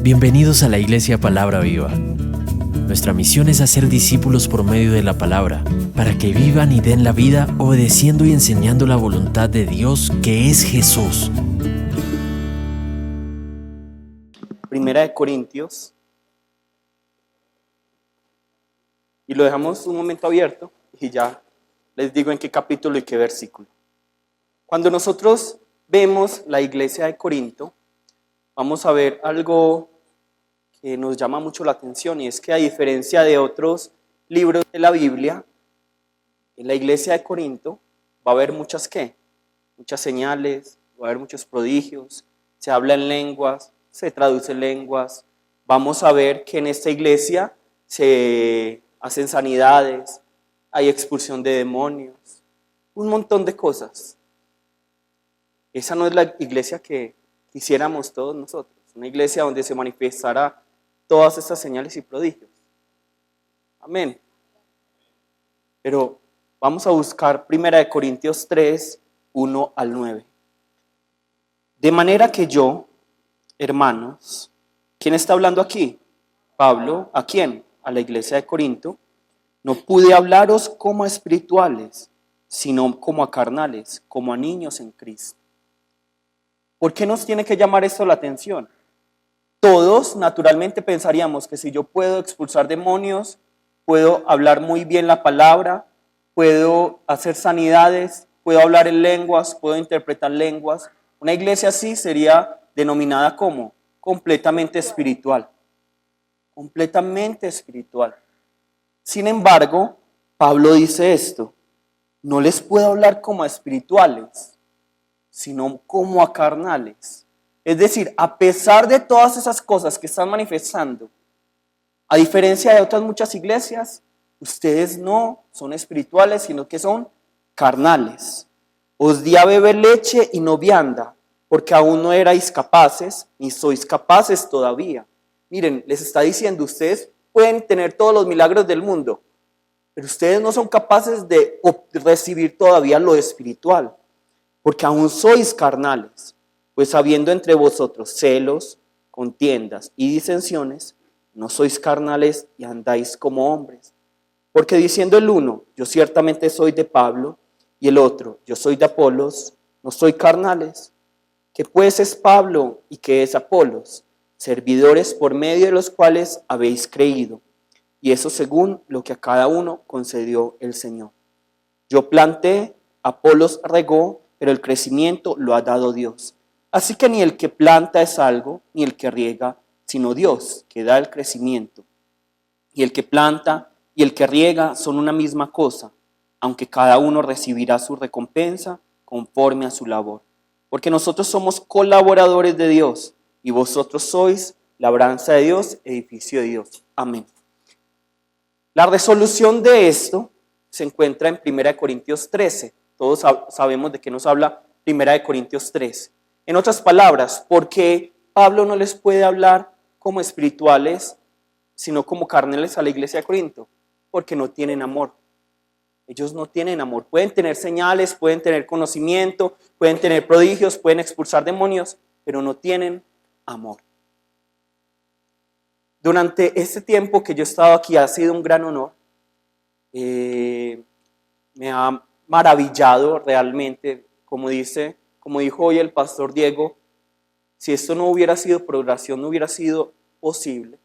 Bienvenidos a la Iglesia Palabra Viva. Nuestra misión es hacer discípulos por medio de la palabra, para que vivan y den la vida obedeciendo y enseñando la voluntad de Dios, que es Jesús. Primera de Corintios. Y lo dejamos un momento abierto y ya les digo en qué capítulo y qué versículo. Cuando nosotros vemos la iglesia de Corinto, vamos a ver algo que nos llama mucho la atención, y es que a diferencia de otros libros de la Biblia, en la iglesia de Corinto va a haber muchas señales, va a haber muchos prodigios, se habla en lenguas, se traduce en lenguas. Vamos a ver que en esta iglesia se hacen sanidades, hay expulsión de demonios, un montón de cosas. Esa no es la iglesia que quisiéramos todos nosotros, una iglesia donde se manifestará todas estas señales y prodigios. Amén. Pero vamos a buscar 1 Corintios 3, 1 al 9. De manera que yo, hermanos, ¿quién está hablando aquí? Pablo. ¿A quién? A la iglesia de Corinto. No pude hablaros como a espirituales, sino como a carnales, como a niños en Cristo. ¿Por qué nos tiene que llamar esto la atención? Todos naturalmente pensaríamos que si yo puedo expulsar demonios, puedo hablar muy bien la palabra, puedo hacer sanidades, puedo hablar en lenguas, puedo interpretar lenguas. Una iglesia así sería denominada como completamente espiritual. Completamente espiritual. Sin embargo, Pablo dice esto: no les puedo hablar como a espirituales, sino como a carnales. Es decir, a pesar de todas esas cosas que están manifestando, a diferencia de otras muchas iglesias, ustedes no son espirituales, sino que son carnales. Os di a beber leche y no vianda, porque aún no erais capaces, ni sois capaces todavía. Miren, les está diciendo, ustedes pueden tener todos los milagros del mundo, pero ustedes no son capaces de recibir todavía lo espiritual, porque aún sois carnales. Pues habiendo entre vosotros celos, contiendas y disensiones, no sois carnales y andáis como hombres. Porque diciendo el uno, yo ciertamente soy de Pablo, y el otro, yo soy de Apolos, no soy carnales. ¿Qué pues es Pablo y qué es Apolos? Servidores por medio de los cuales habéis creído, y eso según lo que a cada uno concedió el Señor. Yo planté, Apolos regó, pero el crecimiento lo ha dado Dios. Así que ni el que planta es algo, ni el que riega, sino Dios, que da el crecimiento. Y el que planta y el que riega son una misma cosa, aunque cada uno recibirá su recompensa conforme a su labor. Porque nosotros somos colaboradores de Dios, y vosotros sois labranza de Dios, edificio de Dios. Amén. La resolución de esto se encuentra en 1 Corintios 13. Todos sabemos de qué nos habla 1 Corintios 13. En otras palabras, ¿por qué Pablo no les puede hablar como espirituales, sino como carnales a la iglesia de Corinto? Porque no tienen amor. Ellos no tienen amor. Pueden tener señales, pueden tener conocimiento, pueden tener prodigios, pueden expulsar demonios, pero no tienen amor. Durante este tiempo que yo he estado aquí ha sido un gran honor. Me ha maravillado realmente, como dijo hoy el pastor Diego, si esto no hubiera sido por oración, no hubiera sido posible.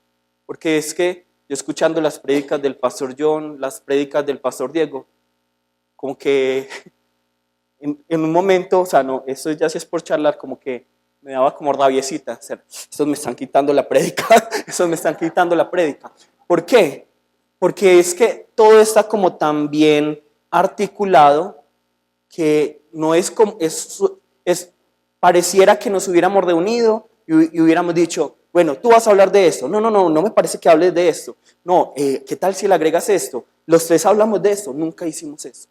Porque es que yo escuchando las prédicas del pastor John, las prédicas del pastor Diego, como que en un momento, o sea, no, eso ya sí es por charlar, como que me daba como rabiecita. O sea, estos me están quitando la prédica, estos me están quitando la prédica. ¿Por qué? Porque es que todo está como tan bien articulado que no es como, pareciera que nos hubiéramos reunido y hubiéramos dicho, bueno, tú vas a hablar de esto. No me parece que hables de esto. No, ¿qué tal si le agregas esto? Los tres hablamos de esto, nunca hicimos eso.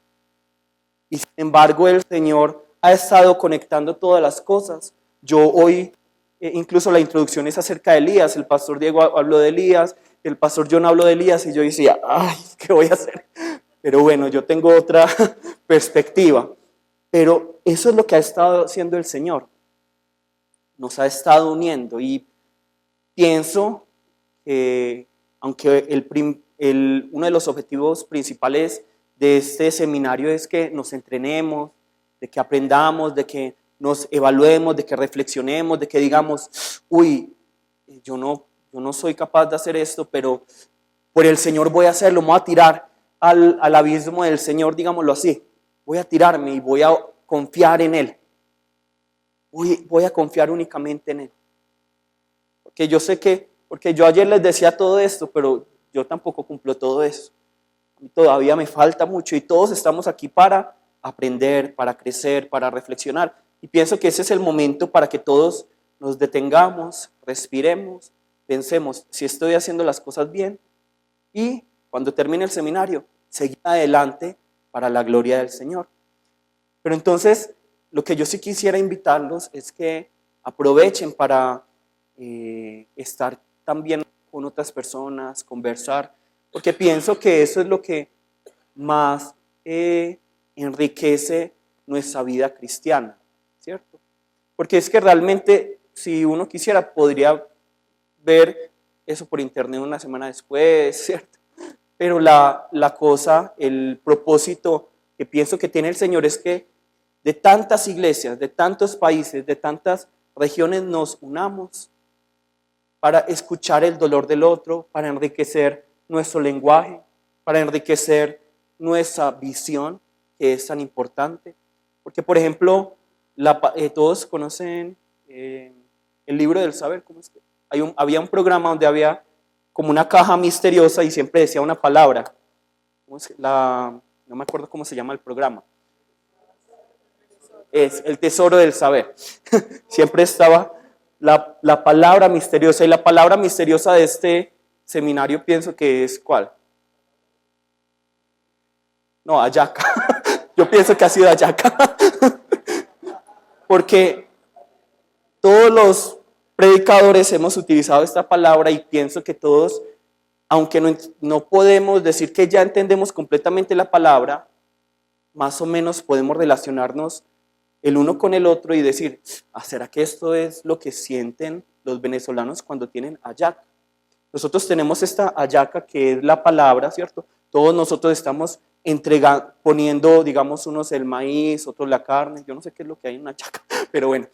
Y sin embargo el Señor ha estado conectando todas las cosas. Yo hoy, incluso la introducción es acerca de Elías, el pastor Diego habló de Elías, el pastor John habló de Elías y yo decía, ay, ¿qué voy a hacer? Pero bueno, yo tengo otra perspectiva. Pero eso es lo que ha estado haciendo el Señor. Nos ha estado uniendo y pienso que aunque uno de los objetivos principales de este seminario es que nos entrenemos, de que aprendamos, de que nos evaluemos, de que reflexionemos, de que digamos, uy, yo no soy capaz de hacer esto, pero por el Señor voy a hacerlo, me voy a tirar al abismo del Señor, digámoslo así. Voy a tirarme y voy a confiar en Él. Voy a confiar únicamente en Él. Porque yo sé porque yo ayer les decía todo esto, pero yo tampoco cumplo todo eso. A mí todavía me falta mucho y todos estamos aquí para aprender, para crecer, para reflexionar. Y pienso que ese es el momento para que todos nos detengamos, respiremos, pensemos si estoy haciendo las cosas bien y cuando termine el seminario, seguir adelante para la gloria del Señor. Pero entonces, lo que yo sí quisiera invitarlos es que aprovechen para estar también con otras personas, conversar, porque pienso que eso es lo que más enriquece nuestra vida cristiana, ¿cierto? Porque es que realmente, si uno quisiera, podría ver eso por internet una semana después, ¿cierto? Pero la cosa, el propósito que pienso que tiene el Señor es que de tantas iglesias, de tantos países, de tantas regiones nos unamos para escuchar el dolor del otro, para enriquecer nuestro lenguaje, para enriquecer nuestra visión, que es tan importante. Porque, por ejemplo, todos conocen el libro del saber. ¿Cómo es que? Había un programa donde había como una caja misteriosa y siempre decía una palabra. No me acuerdo cómo se llama el programa. Es el tesoro del saber. Siempre estaba la palabra misteriosa. Y la palabra misteriosa de este seminario pienso que es ¿cuál? No, hallaca. Yo pienso que ha sido hallaca. Porque todos los predicadores hemos utilizado esta palabra y pienso que todos, aunque no podemos decir que ya entendemos completamente la palabra, más o menos podemos relacionarnos el uno con el otro y decir, ¿será que esto es lo que sienten los venezolanos cuando tienen hallaca? Nosotros tenemos esta hallaca que es la palabra, ¿cierto? Todos nosotros estamos poniendo, digamos, unos el maíz, otros la carne, yo no sé qué es lo que hay en una hallaca, pero bueno,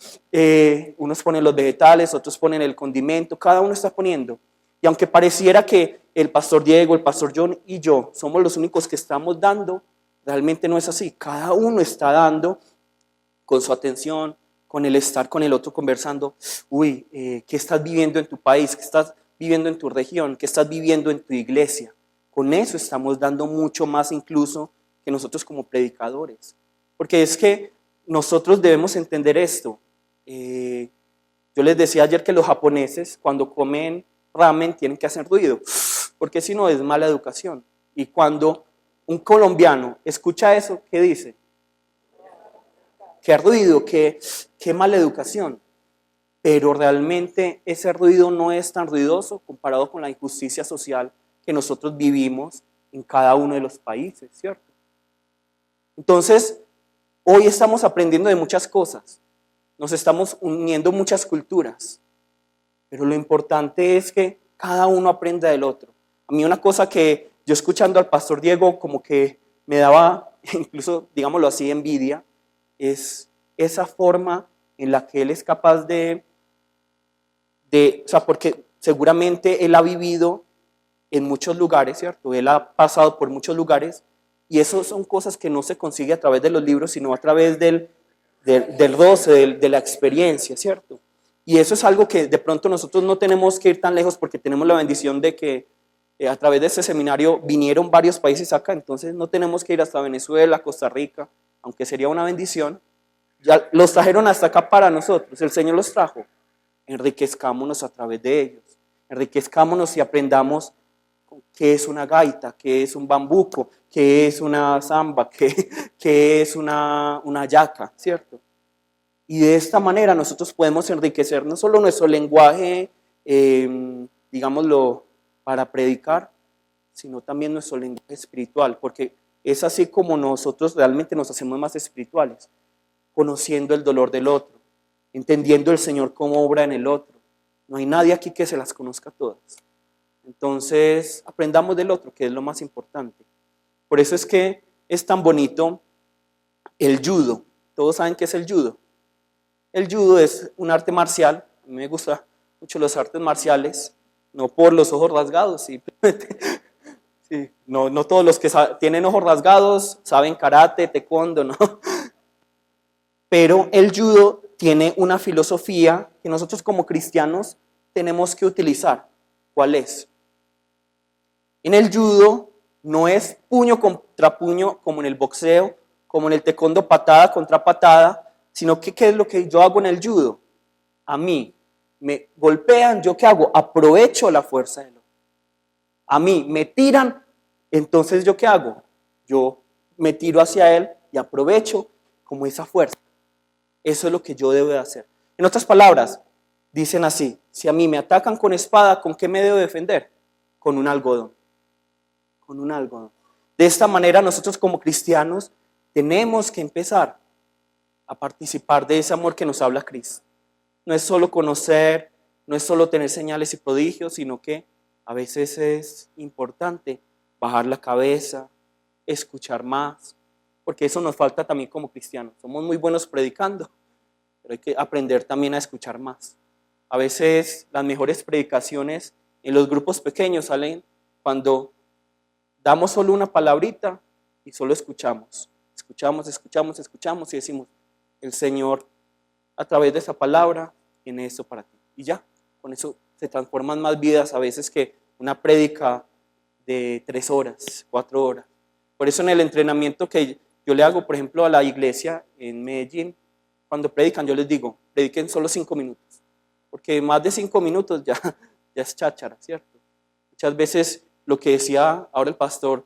unos ponen los vegetales, otros ponen el condimento, cada uno está poniendo. Y aunque pareciera que el pastor Diego, el pastor John y yo somos los únicos que estamos dando, realmente no es así. Cada uno está dando con su atención, con el estar con el otro conversando. ¿Qué estás viviendo en tu país? ¿Qué estás viviendo en tu región? ¿Qué estás viviendo en tu iglesia? Con eso estamos dando mucho más incluso que nosotros como predicadores. Porque es que nosotros debemos entender esto. Yo les decía ayer que los japoneses cuando comen ramen tienen que hacer ruido, porque si no es mala educación. Y cuando un colombiano escucha eso, ¿qué dice? Qué ruido, qué mala educación. Pero realmente ese ruido no es tan ruidoso comparado con la injusticia social que nosotros vivimos en cada uno de los países, ¿cierto? Entonces, hoy estamos aprendiendo de muchas cosas, nos estamos uniendo muchas culturas, pero lo importante es que cada uno aprenda del otro. A mí una cosa que yo escuchando al pastor Diego como que me daba, incluso digámoslo así, envidia, es esa forma en la que él es capaz o sea, porque seguramente él ha vivido en muchos lugares, ¿cierto? Él ha pasado por muchos lugares y eso son cosas que no se consigue a través de los libros, sino a través del roce, de la experiencia, ¿cierto? Y eso es algo que de pronto nosotros no tenemos que ir tan lejos porque tenemos la bendición de que a través de este seminario vinieron varios países acá, entonces no tenemos que ir hasta Venezuela, Costa Rica, aunque sería una bendición. Ya los trajeron hasta acá para nosotros, el Señor los trajo. Enriquezcámonos a través de ellos, enriquezcámonos y aprendamos qué es una gaita, qué es un bambuco, qué es una samba, qué es una hallaca, ¿cierto? Y de esta manera nosotros podemos enriquecer no solo nuestro lenguaje, digámoslo, para predicar, sino también nuestro lenguaje espiritual, porque es así como nosotros realmente nos hacemos más espirituales, conociendo el dolor del otro, entendiendo el Señor cómo obra en el otro, No hay nadie aquí que se las conozca todas. Entonces, aprendamos del otro, que es lo más importante. Por eso es que es tan bonito el judo. ¿Todos saben qué es el judo? El judo es un arte marcial. A mí me gustan mucho los artes marciales, no por los ojos rasgados, simplemente. Sí, no todos los que tienen ojos rasgados saben karate, taekwondo, ¿no? Pero el judo tiene una filosofía que nosotros como cristianos tenemos que utilizar. ¿Cuál es? En el judo no es puño contra puño como en el boxeo, como en el taekwondo patada contra patada, sino que ¿qué es lo que yo hago en el judo? A mí me golpean, ¿yo qué hago? Aprovecho la fuerza del otro. A mí me tiran, entonces ¿yo qué hago? Yo me tiro hacia él y aprovecho como esa fuerza. Eso es lo que yo debo de hacer. En otras palabras, dicen así: si a mí me atacan con espada, ¿con qué me debo defender? Con un algodón. Con un algodón. De esta manera nosotros como cristianos tenemos que empezar a participar de ese amor que nos habla Cristo. No es solo conocer, no es solo tener señales y prodigios, sino que a veces es importante bajar la cabeza, escuchar más, porque eso nos falta también como cristianos. Somos muy buenos predicando, pero hay que aprender también a escuchar más. A veces las mejores predicaciones en los grupos pequeños salen cuando damos solo una palabrita y solo escuchamos. Escuchamos y decimos: el Señor a través de esa palabra tiene eso para ti. Y ya, con eso se transforman más vidas a veces que una prédica de 3 horas, 4 horas. Por eso en el entrenamiento que yo le hago, por ejemplo, a la iglesia en Medellín, cuando predican, yo les digo: prediquen solo 5 minutos. Porque más de 5 minutos ya es cháchara, ¿cierto? Muchas veces lo que decía ahora el pastor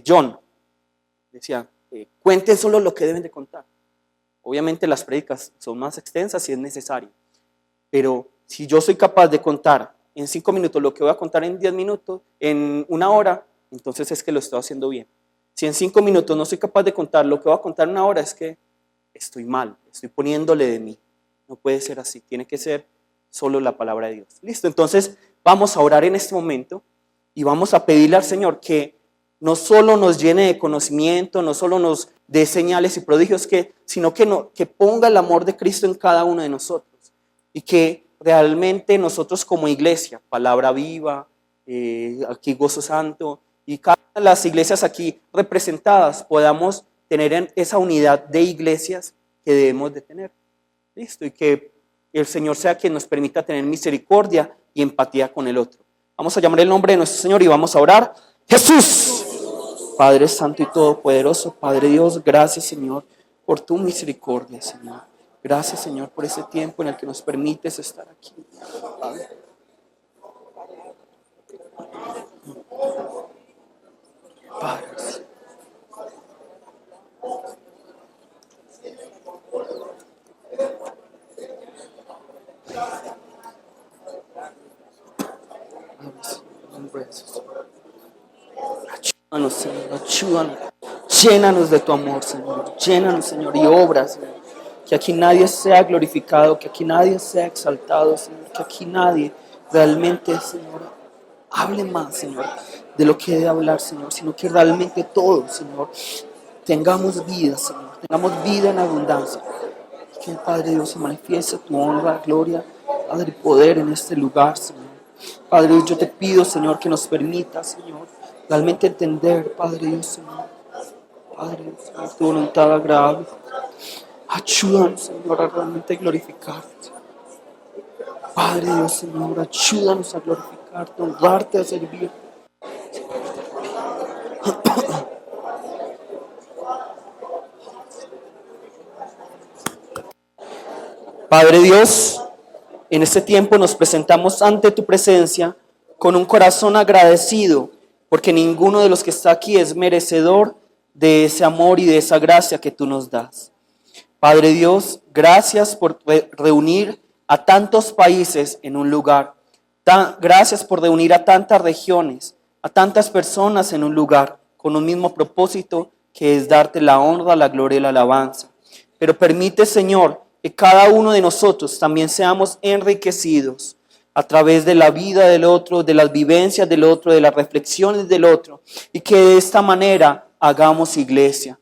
John, decía: cuenten solo lo que deben de contar. Obviamente las prédicas son más extensas si es necesario, pero si yo soy capaz de contar en 5 minutos lo que voy a contar en 10 minutos, en 1 hora, entonces es que lo estoy haciendo bien. Si en 5 minutos no soy capaz de contar lo que voy a contar en 1 hora, es que estoy mal, estoy poniéndole de mí. No puede ser así, tiene que ser solo la palabra de Dios. Listo, entonces vamos a orar en este momento y vamos a pedirle al Señor que no solo nos llene de conocimiento, no solo nos dé señales y prodigios, sino que ponga el amor de Cristo en cada uno de nosotros y que realmente nosotros como iglesia, Palabra Viva, aquí Gozo Santo y cada una de las iglesias aquí representadas podamos tener esa unidad de iglesias que debemos de tener. Listo, y que el Señor sea quien nos permita tener misericordia y empatía con el otro. Vamos a llamar el nombre de nuestro Señor y vamos a orar. Jesús, Padre Santo y Todopoderoso, Padre Dios, gracias Señor por tu misericordia, Señor. Gracias Señor por ese tiempo en el que nos permites estar aquí, Padre. Padre. Ayúdanos, Señor, ayúdanos. Llénanos de tu amor, Señor. Llénanos, Señor, y obra, Señor. Que aquí nadie sea glorificado, que aquí nadie sea exaltado, Señor. Que aquí nadie realmente, Señor, hable más, Señor, de lo que debe hablar, Señor, sino que realmente todos, Señor, tengamos vida, Señor. Tengamos vida en abundancia. Que el Padre Dios se manifieste tu honra, gloria, Padre, y poder en este lugar, Señor. Padre Dios, yo te pido, Señor, que nos permita, Señor, realmente entender, Padre Dios, Señor. Padre Dios, Señor, tu voluntad agradable. Ayúdanos, Señor, a realmente glorificarte. Padre Dios, Señor, ayúdanos a glorificarte, a honrarte, a servir. Padre Dios, en este tiempo nos presentamos ante tu presencia con un corazón agradecido, porque ninguno de los que está aquí es merecedor de ese amor y de esa gracia que tú nos das. Padre Dios, gracias por reunir a tantos países en un lugar. Gracias por reunir a tantas regiones, a tantas personas en un lugar, con un mismo propósito que es darte la honra, la gloria y la alabanza. Pero permite, Señor, que cada uno de nosotros también seamos enriquecidos a través de la vida del otro, de las vivencias del otro, de las reflexiones del otro, y que de esta manera hagamos iglesia.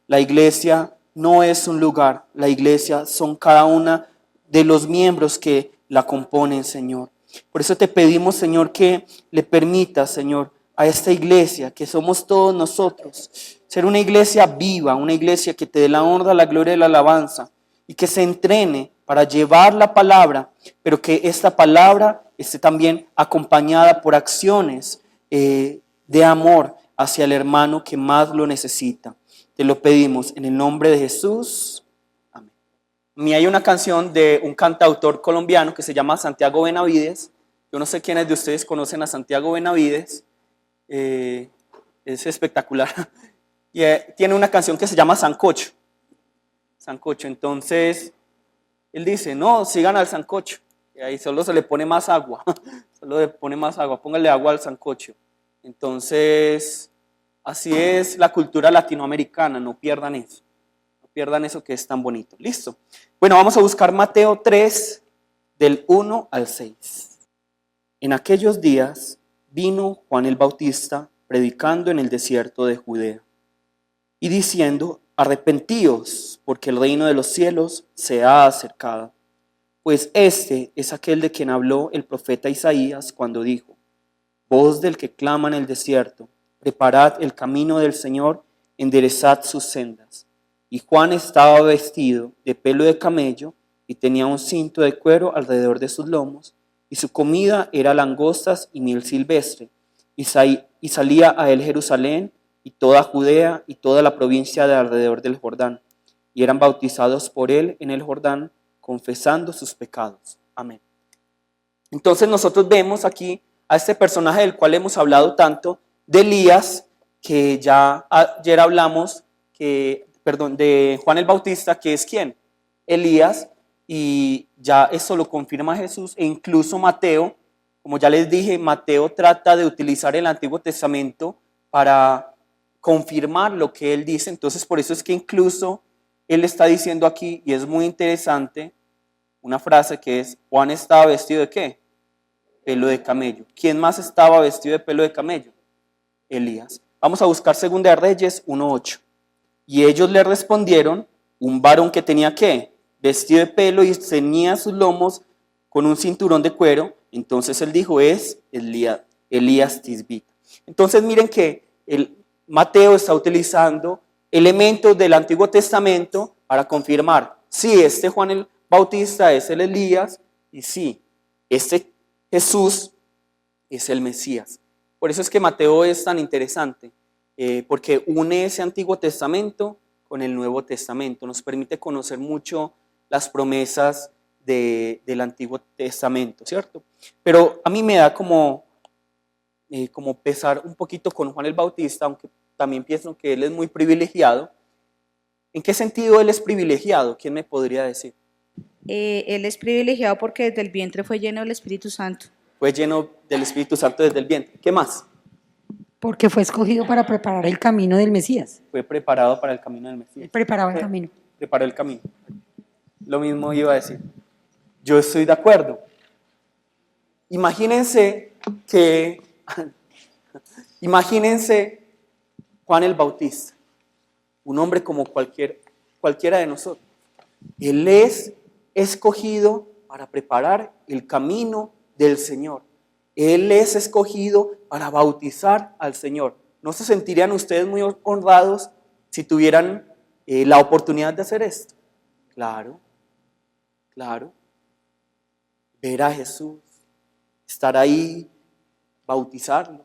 La iglesia no es un lugar, la iglesia son cada una de los miembros que la componen, Señor. Por eso te pedimos, Señor, que le permitas, Señor, a esta iglesia, que somos todos nosotros, ser una iglesia viva, una iglesia que te dé la honra, la gloria y la alabanza, y que se entrene para llevar la palabra, pero que esta palabra esté también acompañada por acciones de amor hacia el hermano que más lo necesita. Te lo pedimos en el nombre de Jesús. Amén. A mí hay una canción de un cantautor colombiano que se llama Santiago Benavides. Yo no sé quiénes de ustedes conocen a Santiago Benavides. Es espectacular. Y tiene una canción que se llama Sancocho. Sancocho. Entonces, él dice, no, sigan al sancocho. Y ahí solo se le pone más agua. Solo le pone más agua. Póngale agua al sancocho. Entonces, así es la cultura latinoamericana. No pierdan eso. No pierdan eso que es tan bonito. Listo. Bueno, vamos a buscar Mateo 3, del 1 al 6. En aquellos días vino Juan el Bautista predicando en el desierto de Judea y diciendo, arrepentíos, porque el reino de los cielos se ha acercado. Pues este es aquel de quien habló el profeta Isaías cuando dijo, voz del que clama en el desierto, preparad el camino del Señor, enderezad sus sendas. Y Juan estaba vestido de pelo de camello y tenía un cinto de cuero alrededor de sus lomos, y su comida era langostas y miel silvestre, y salía a él Jerusalén, y toda Judea y toda la provincia de alrededor del Jordán, y eran bautizados por él en el Jordán, confesando sus pecados. Amén. Entonces nosotros vemos aquí a este personaje del cual hemos hablado tanto, de Elías, que ya ayer hablamos, de Juan el Bautista, que es ¿quién? Elías, y ya eso lo confirma Jesús, e incluso Mateo, como ya les dije, Mateo trata de utilizar el Antiguo Testamento para confirmar lo que él dice. Entonces por eso es que incluso él está diciendo aquí, y es muy interesante, una frase que es, Juan estaba vestido de ¿qué? Pelo de camello. ¿Quién más estaba vestido de pelo de camello? Elías. Vamos a buscar 2 de Reyes 1:8. Y ellos le respondieron, un varón que tenía ¿qué? Vestido de pelo y ceñía sus lomos con un cinturón de cuero. Entonces él dijo, es Elías Tisbita. Entonces miren que Mateo está utilizando elementos del Antiguo Testamento para confirmar, sí, este Juan el Bautista es el Elías, y sí, este Jesús es el Mesías. Por eso es que Mateo es tan interesante, porque une ese Antiguo Testamento con el Nuevo Testamento, nos permite conocer mucho las promesas del Antiguo Testamento, ¿cierto? Pero a mí me da como pesar un poquito con Juan el Bautista, aunque también pienso que él es muy privilegiado. ¿En qué sentido él es privilegiado? ¿Quién me podría decir? Él es privilegiado porque desde el vientre fue lleno del Espíritu Santo. Fue lleno del Espíritu Santo desde el vientre. ¿Qué más? Porque fue escogido para preparar el camino del Mesías. Fue preparado para el camino del Mesías. Él preparaba el camino. Preparó el camino. Lo mismo iba a decir. Yo estoy de acuerdo. Imagínense Juan el Bautista, un hombre como cualquiera de nosotros. Él es escogido para preparar el camino del Señor. Él es escogido para bautizar al Señor. ¿No se sentirían ustedes muy honrados si tuvieran la oportunidad de hacer esto? Claro, claro. Ver a Jesús, estar ahí, bautizarlo,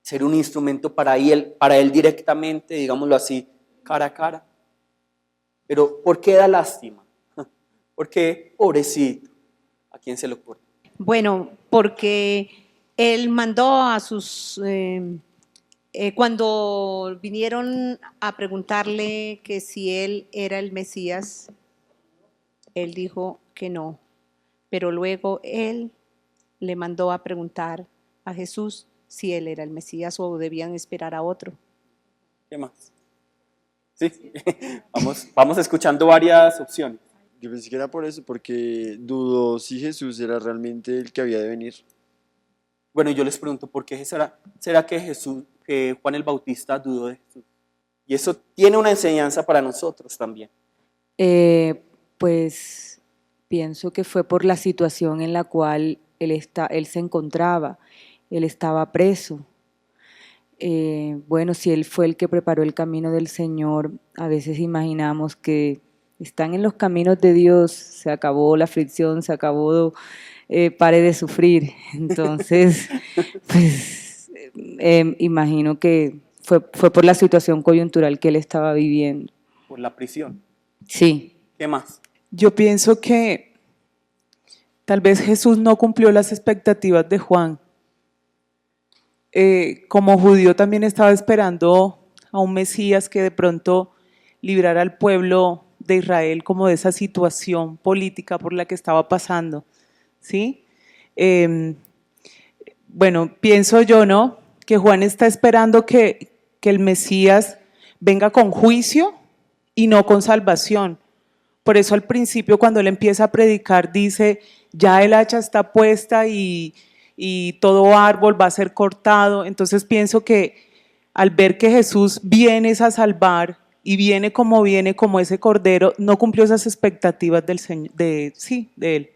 ser un instrumento para él directamente, digámoslo así, cara a cara. Pero ¿por qué da lástima? Porque, pobrecito, ¿a quién se le ocurre? Bueno, porque él mandó a sus... cuando vinieron a preguntarle que si él era el Mesías, él dijo que no. Pero luego él le mandó a preguntar a Jesús si él era el Mesías o debían esperar a otro. ¿Qué más? Sí, vamos escuchando varias opciones. Yo pensé que era por eso, porque dudó si Jesús era realmente el que había de venir. Bueno, yo les pregunto, ¿por qué será que Juan el Bautista dudó de Jesús? Y eso tiene una enseñanza para nosotros también. Pues pienso que fue por la situación en la cual él se encontraba. Él estaba preso. Bueno, si él fue el que preparó el camino del Señor, a veces imaginamos que están en los caminos de Dios, se acabó la aflicción, se acabó, pare de sufrir. Entonces, pues imagino que fue por la situación coyuntural que él estaba viviendo. Por la prisión. Sí. ¿Qué más? Yo pienso que tal vez Jesús no cumplió las expectativas de Juan. Como judío también estaba esperando a un Mesías que de pronto librara al pueblo de Israel como de esa situación política por la que estaba pasando, ¿sí? Bueno, pienso yo, ¿no? Que Juan está esperando que el Mesías venga con juicio y no con salvación. Por eso al principio cuando él empieza a predicar dice, ya el hacha está puesta y todo árbol va a ser cortado. Entonces pienso que al ver que Jesús viene a salvar y viene como ese cordero, no cumplió esas expectativas del Señor, de él.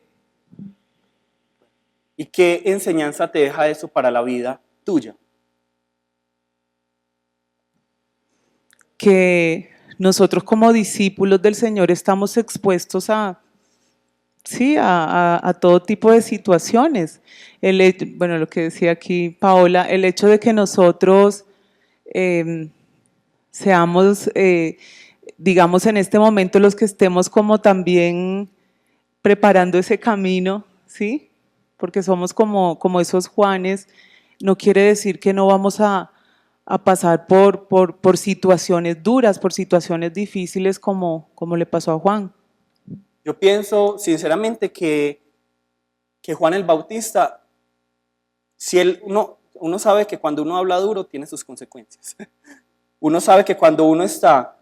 ¿Y qué enseñanza te deja eso para la vida tuya? Que nosotros como discípulos del Señor estamos expuestos a todo tipo de situaciones. Bueno, lo que decía aquí Paola, el hecho de que nosotros seamos, digamos en este momento los que estemos como también preparando ese camino, ¿sí? Porque somos como esos Juanes, no quiere decir que no vamos a pasar por situaciones duras, por situaciones difíciles como le pasó a Juan. Yo pienso sinceramente que Juan el Bautista, si uno sabe que cuando uno habla duro tiene sus consecuencias. Uno sabe que cuando uno está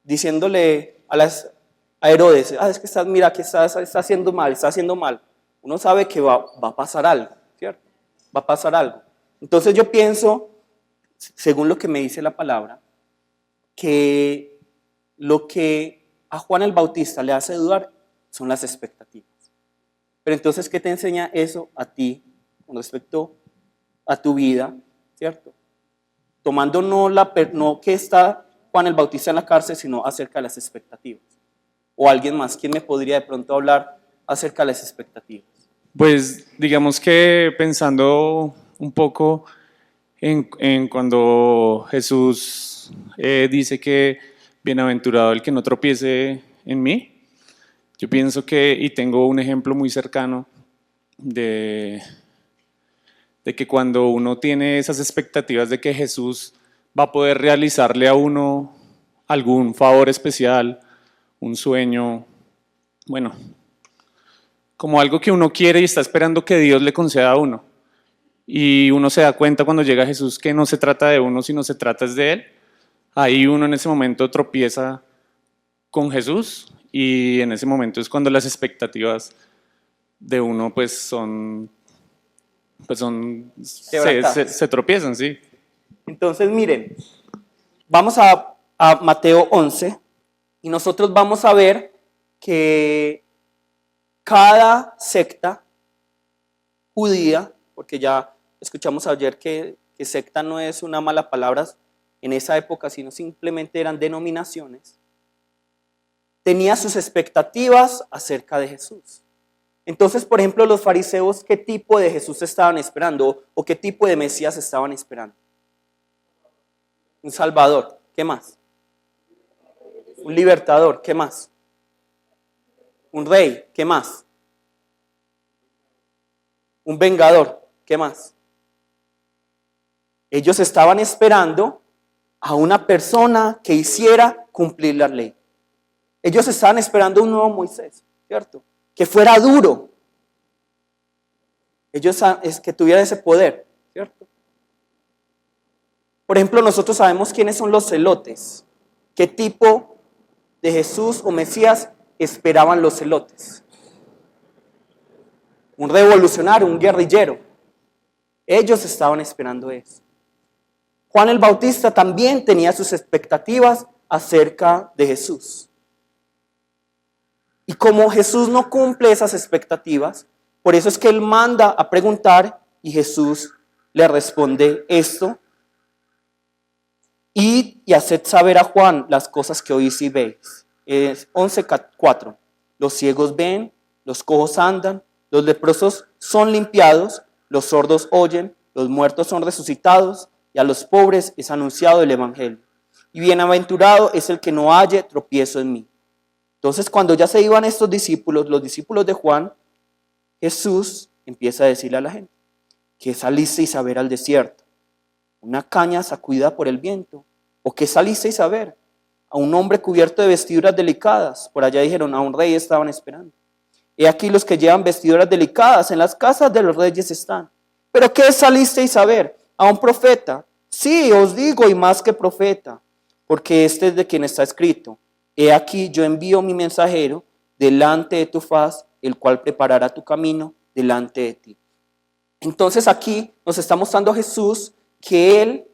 diciéndole a Herodes, es que mira que está haciendo mal, uno sabe que va a pasar algo, ¿cierto? Va a pasar algo. Entonces yo pienso, según lo que me dice la palabra, que lo que a Juan el Bautista le hace dudar son las expectativas. Pero entonces, ¿qué te enseña eso a ti con respecto a tu vida, ¿cierto? Tomando no que está Juan el Bautista en la cárcel, sino acerca de las expectativas. O alguien más, ¿quién me podría de pronto hablar acerca de las expectativas? Pues digamos que pensando un poco en cuando Jesús dice que bienaventurado el que no tropiece en mí, yo pienso que, y tengo un ejemplo muy cercano de que cuando uno tiene esas expectativas de que Jesús va a poder realizarle a uno algún favor especial, un sueño, bueno, como algo que uno quiere y está esperando que Dios le conceda a uno. Y uno se da cuenta cuando llega a Jesús que no se trata de uno, sino se trata es de Él. Ahí uno en ese momento tropieza con Jesús y en ese momento es cuando las expectativas de uno pues se tropiezan, sí. Entonces miren, vamos a Mateo 11 y nosotros vamos a ver que cada secta judía, porque ya escuchamos ayer que secta no es una mala palabra en esa época, sino simplemente eran denominaciones, tenía sus expectativas acerca de Jesús. Entonces, por ejemplo, los fariseos, ¿qué tipo de Jesús estaban esperando o qué tipo de Mesías estaban esperando? Un Salvador, ¿qué más? Un libertador, ¿qué más? Un rey, ¿qué más? Un vengador, ¿qué más? Ellos estaban esperando a una persona que hiciera cumplir la ley. Ellos estaban esperando un nuevo Moisés, ¿cierto? Que fuera duro. Ellos que tuviera ese poder, ¿cierto? Por ejemplo, nosotros sabemos quiénes son los celotes. ¿Qué tipo de Jesús o Mesías esperaban los celotes? Un revolucionario, un guerrillero. Ellos estaban esperando eso. Juan el Bautista también tenía sus expectativas acerca de Jesús. Y como Jesús no cumple esas expectativas, por eso es que él manda a preguntar y Jesús le responde esto. Y haced saber a Juan las cosas que oís y veis. 11:4. Los ciegos ven, los cojos andan, los leprosos son limpiados, los sordos oyen, los muertos son resucitados, y a los pobres es anunciado el evangelio. Y bienaventurado es el que no halle tropiezo en mí. Entonces, cuando ya se iban estos discípulos, los discípulos de Juan, Jesús empieza a decirle a la gente: ¿qué salisteis a ver al desierto? ¿Una caña sacudida por el viento? ¿O qué salisteis a ver? A un hombre cubierto de vestiduras delicadas. Por allá dijeron: a un rey estaban esperando. He aquí los que llevan vestiduras delicadas, en las casas de los reyes están. ¿Pero qué salisteis a ver? A un profeta. Sí, os digo, y más que profeta, porque este es de quien está escrito: he aquí yo envío mi mensajero delante de tu faz, el cual preparará tu camino delante de ti. Entonces aquí nos está mostrando Jesús que Él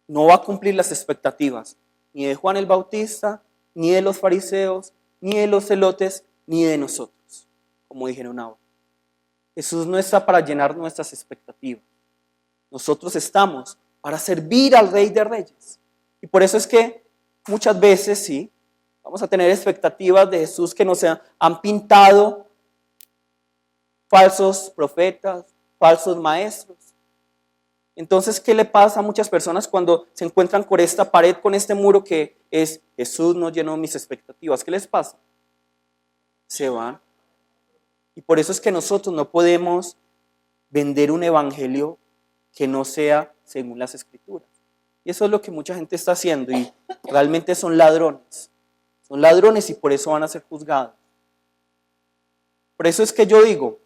no va a cumplir las expectativas ni de Juan el Bautista, ni de los fariseos, ni de los celotes, ni de nosotros, como dijeron ahora. Jesús no está para llenar nuestras expectativas. Nosotros estamos para servir al Rey de Reyes. Y por eso es que muchas veces sí, vamos a tener expectativas de Jesús que nos han pintado falsos profetas, falsos maestros. Entonces, ¿qué le pasa a muchas personas cuando se encuentran con esta pared, con este muro que es: Jesús no llenó mis expectativas? ¿Qué les pasa? Se van. Y por eso es que nosotros no podemos vender un evangelio que no sea según las Escrituras. Y eso es lo que mucha gente está haciendo, y realmente son ladrones. Son ladrones y por eso van a ser juzgados. Por eso es que yo digo,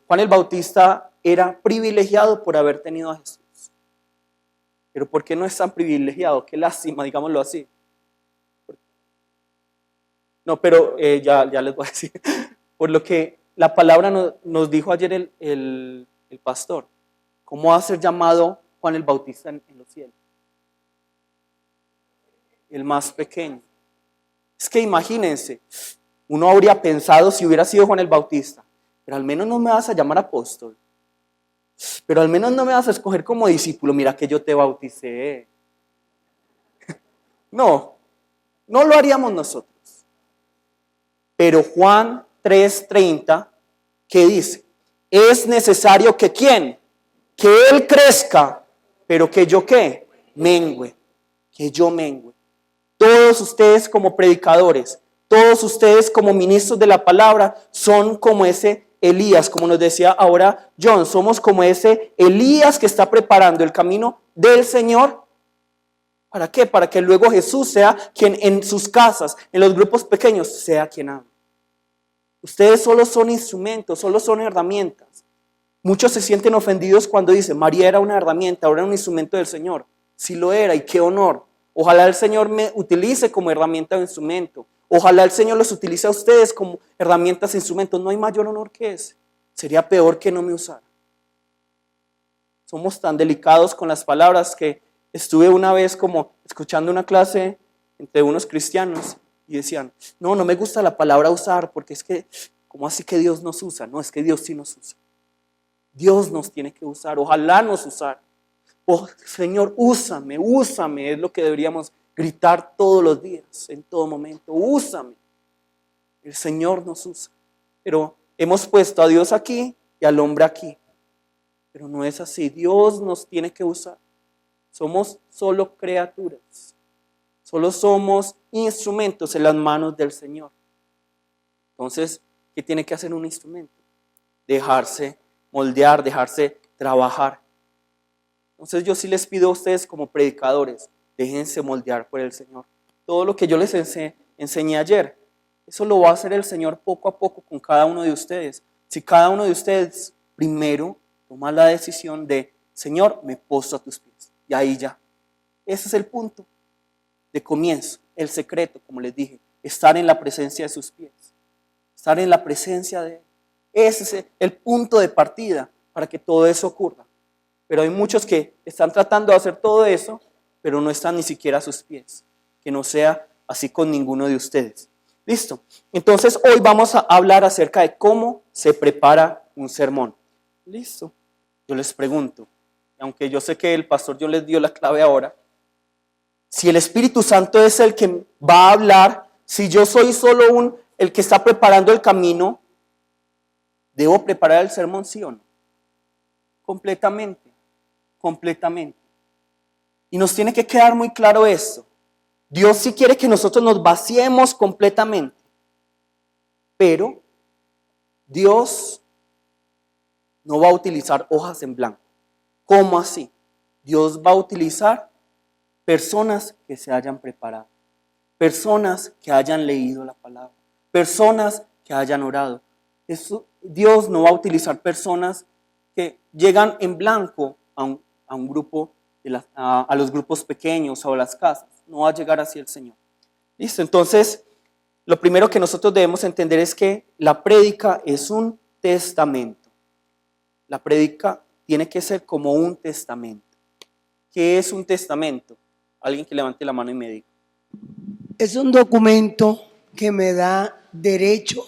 Juan el Bautista era privilegiado por haber tenido a Jesús. Pero ¿por qué no es tan privilegiado? Qué lástima, digámoslo así. No, pero ya les voy a decir. Por lo que la palabra nos dijo ayer el pastor. ¿Cómo va a ser llamado Juan el Bautista en los cielos? El más pequeño. Es que imagínense, uno habría pensado si hubiera sido Juan el Bautista: pero al menos no me vas a llamar apóstol. Pero al menos no me vas a escoger como discípulo. Mira que yo te bauticé. No lo haríamos nosotros. Pero Juan 3:30, ¿qué dice? Es necesario que ¿quién? Que Él crezca, pero que yo ¿qué? Mengüe. Que yo mengüe. Todos ustedes como predicadores, todos ustedes como ministros de la palabra son como ese Elías, como nos decía ahora John, somos como ese Elías que está preparando el camino del Señor. ¿Para qué? Para que luego Jesús sea quien en sus casas, en los grupos pequeños, sea quien hable. Ustedes solo son instrumentos, solo son herramientas. Muchos se sienten ofendidos cuando dicen: María era una herramienta, ahora era un instrumento del Señor. Sí lo era, y qué honor. Ojalá el Señor me utilice como herramienta o instrumento. Ojalá el Señor los utilice a ustedes como herramientas e instrumentos. No hay mayor honor que ese. Sería peor que no me usara. Somos tan delicados con las palabras que estuve una vez como escuchando una clase entre unos cristianos y decían: no me gusta la palabra usar, porque es que, ¿cómo así que Dios nos usa? No, es que Dios sí nos usa. Dios nos tiene que usar, ojalá nos usara. Oh, Señor, úsame, es lo que deberíamos gritar todos los días, en todo momento. Úsame. El Señor nos usa. Pero hemos puesto a Dios aquí y al hombre aquí. Pero no es así. Dios nos tiene que usar. Somos solo criaturas. Solo somos instrumentos en las manos del Señor. Entonces, ¿qué tiene que hacer un instrumento? Dejarse moldear, dejarse trabajar. Entonces yo sí les pido a ustedes como predicadores: déjense moldear por el Señor. Todo lo que yo les enseñé ayer, eso lo va a hacer el Señor poco a poco con cada uno de ustedes. Si cada uno de ustedes primero toma la decisión de: Señor, me postro a tus pies. Y ahí ya. Ese es el punto. de comienzo, el secreto, como les dije, estar en la presencia de sus pies, estar en la presencia de Él. Ese es el punto de partida para que todo eso ocurra. Pero hay muchos que están tratando de hacer todo eso, pero no están ni siquiera a sus pies. Que no sea así con ninguno de ustedes. ¿Listo? Entonces hoy vamos a hablar acerca de cómo se prepara un sermón. ¿Listo? Yo les pregunto, aunque yo sé que el pastor yo les dio la clave ahora, si el Espíritu Santo es el que va a hablar, si yo soy solo el que está preparando el camino, ¿debo preparar el sermón, sí o no? Completamente, completamente. Y nos tiene que quedar muy claro esto. Dios sí quiere que nosotros nos vaciemos completamente, pero Dios no va a utilizar hojas en blanco. ¿Cómo así? Dios va a utilizar personas que se hayan preparado, personas que hayan leído la palabra, personas que hayan orado. Dios no va a utilizar personas que llegan en blanco a un grupo, a los grupos pequeños o a las casas. No va a llegar así el Señor. ¿Listo? Entonces, lo primero que nosotros debemos entender es que la prédica es un testamento. La prédica tiene que ser como un testamento. ¿Qué es un testamento? Alguien que levante la mano y me diga. Es un documento que me da derecho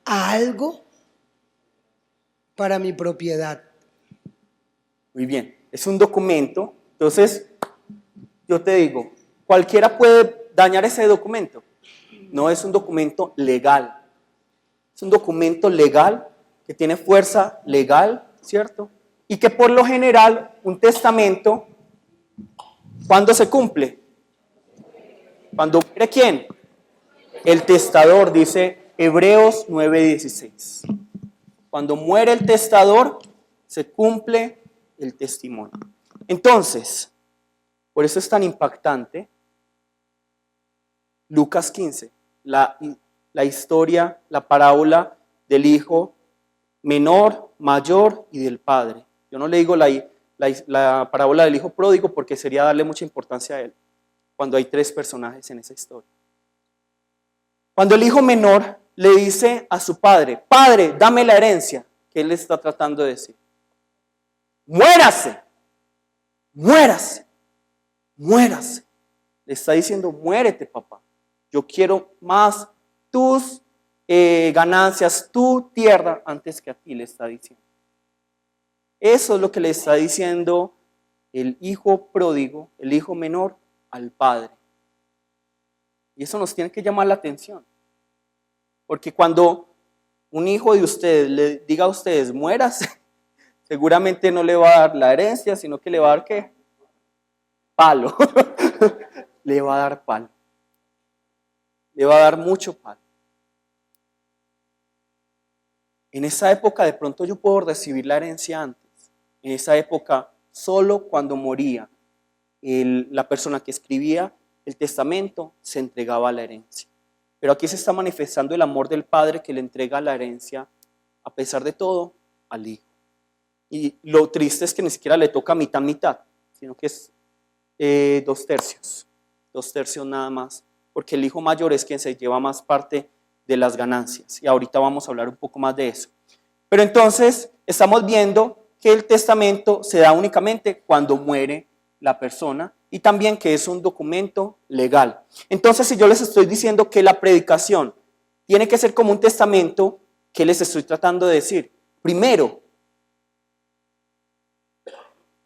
a algo para mi propiedad. Muy bien, es un documento. Entonces, yo te digo, ¿cualquiera puede dañar ese documento? No, es un documento legal. Es un documento legal que tiene fuerza legal, ¿cierto? Y que por lo general, un testamento, ¿cuándo se cumple? ¿Cuándo muere quién? El testador, dice Hebreos 9:16. Cuando muere el testador, se cumple el testimonio. Entonces, por eso es tan impactante Lucas 15, la historia, la parábola del hijo menor, mayor y del padre. Yo no le digo la parábola del hijo pródigo porque sería darle mucha importancia a él, cuando hay 3 personajes en esa historia. Cuando el hijo menor le dice a su padre, padre, dame la herencia, ¿qué él le está tratando de decir? Muérase, muérase, muérase. Le está diciendo, muérete, papá. Yo quiero más tus ganancias, tu tierra, antes que a ti, le está diciendo. Eso es lo que le está diciendo el hijo pródigo, el hijo menor, al padre. Y eso nos tiene que llamar la atención. Porque cuando un hijo de ustedes le diga a ustedes, muérase, seguramente no le va a dar la herencia, sino que le va a dar ¿qué? Palo. Le va a dar palo. Le va a dar mucho palo. En esa época de pronto yo puedo recibir la herencia antes. En esa época, solo cuando moría la persona que escribía el testamento, se entregaba la herencia. Pero aquí se está manifestando el amor del padre que le entrega la herencia, a pesar de todo, al hijo. Y lo triste es que ni siquiera le toca mitad, sino que es 2/3. 2/3 nada más. Porque el hijo mayor es quien se lleva más parte de las ganancias. Y ahorita vamos a hablar un poco más de eso. Pero entonces estamos viendo que el testamento se da únicamente cuando muere la persona y también que es un documento legal. Entonces, si yo les estoy diciendo que la predicación tiene que ser como un testamento, ¿qué les estoy tratando de decir? Primero,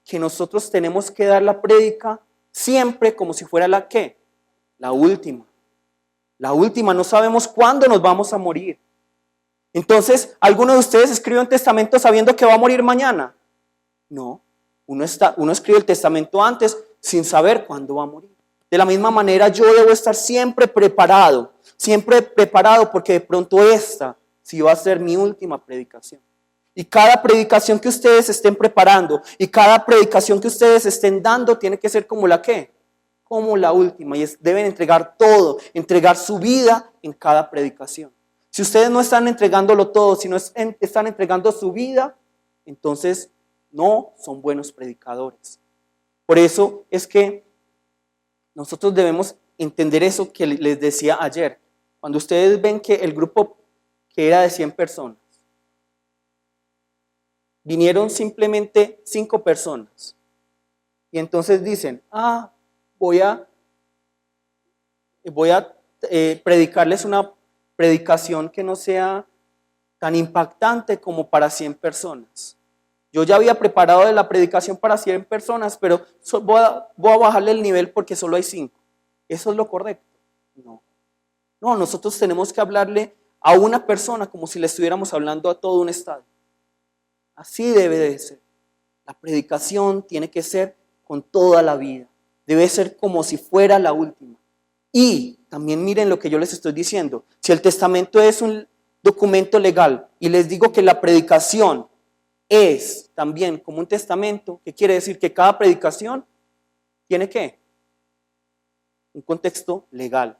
que nosotros tenemos que dar la prédica siempre como si fuera la ¿qué? La última. La última, no sabemos cuándo nos vamos a morir. Entonces, ¿alguno de ustedes escribe un testamento sabiendo que va a morir mañana? No, uno escribe el testamento antes sin saber cuándo va a morir. De la misma manera, yo debo estar siempre preparado porque de pronto esta sí va a ser mi última predicación. Y cada predicación que ustedes estén preparando y cada predicación que ustedes estén dando tiene que ser como la ¿qué? Como la última. Y deben entregar todo, entregar su vida en cada predicación. Si ustedes no están entregándolo todo, si no están entregando su vida, entonces no son buenos predicadores. Por eso es que nosotros debemos entender eso que les decía ayer. Cuando ustedes ven que el grupo que era de 100 personas, vinieron simplemente 5 personas. Y entonces dicen, voy a predicarles una predicación que no sea tan impactante como para 100 personas. Yo ya había preparado la predicación para 100 personas, pero voy a bajarle el nivel porque solo hay 5. ¿Eso es lo correcto? No. No, nosotros tenemos que hablarle a una persona como si le estuviéramos hablando a todo un estadio. Así debe de ser. La predicación tiene que ser con toda la vida. Debe ser como si fuera la última. Y también miren lo que yo les estoy diciendo. Si el testamento es un documento legal y les digo que la predicación es también como un testamento, ¿qué quiere decir? Que cada predicación tiene ¿qué? Un contexto legal.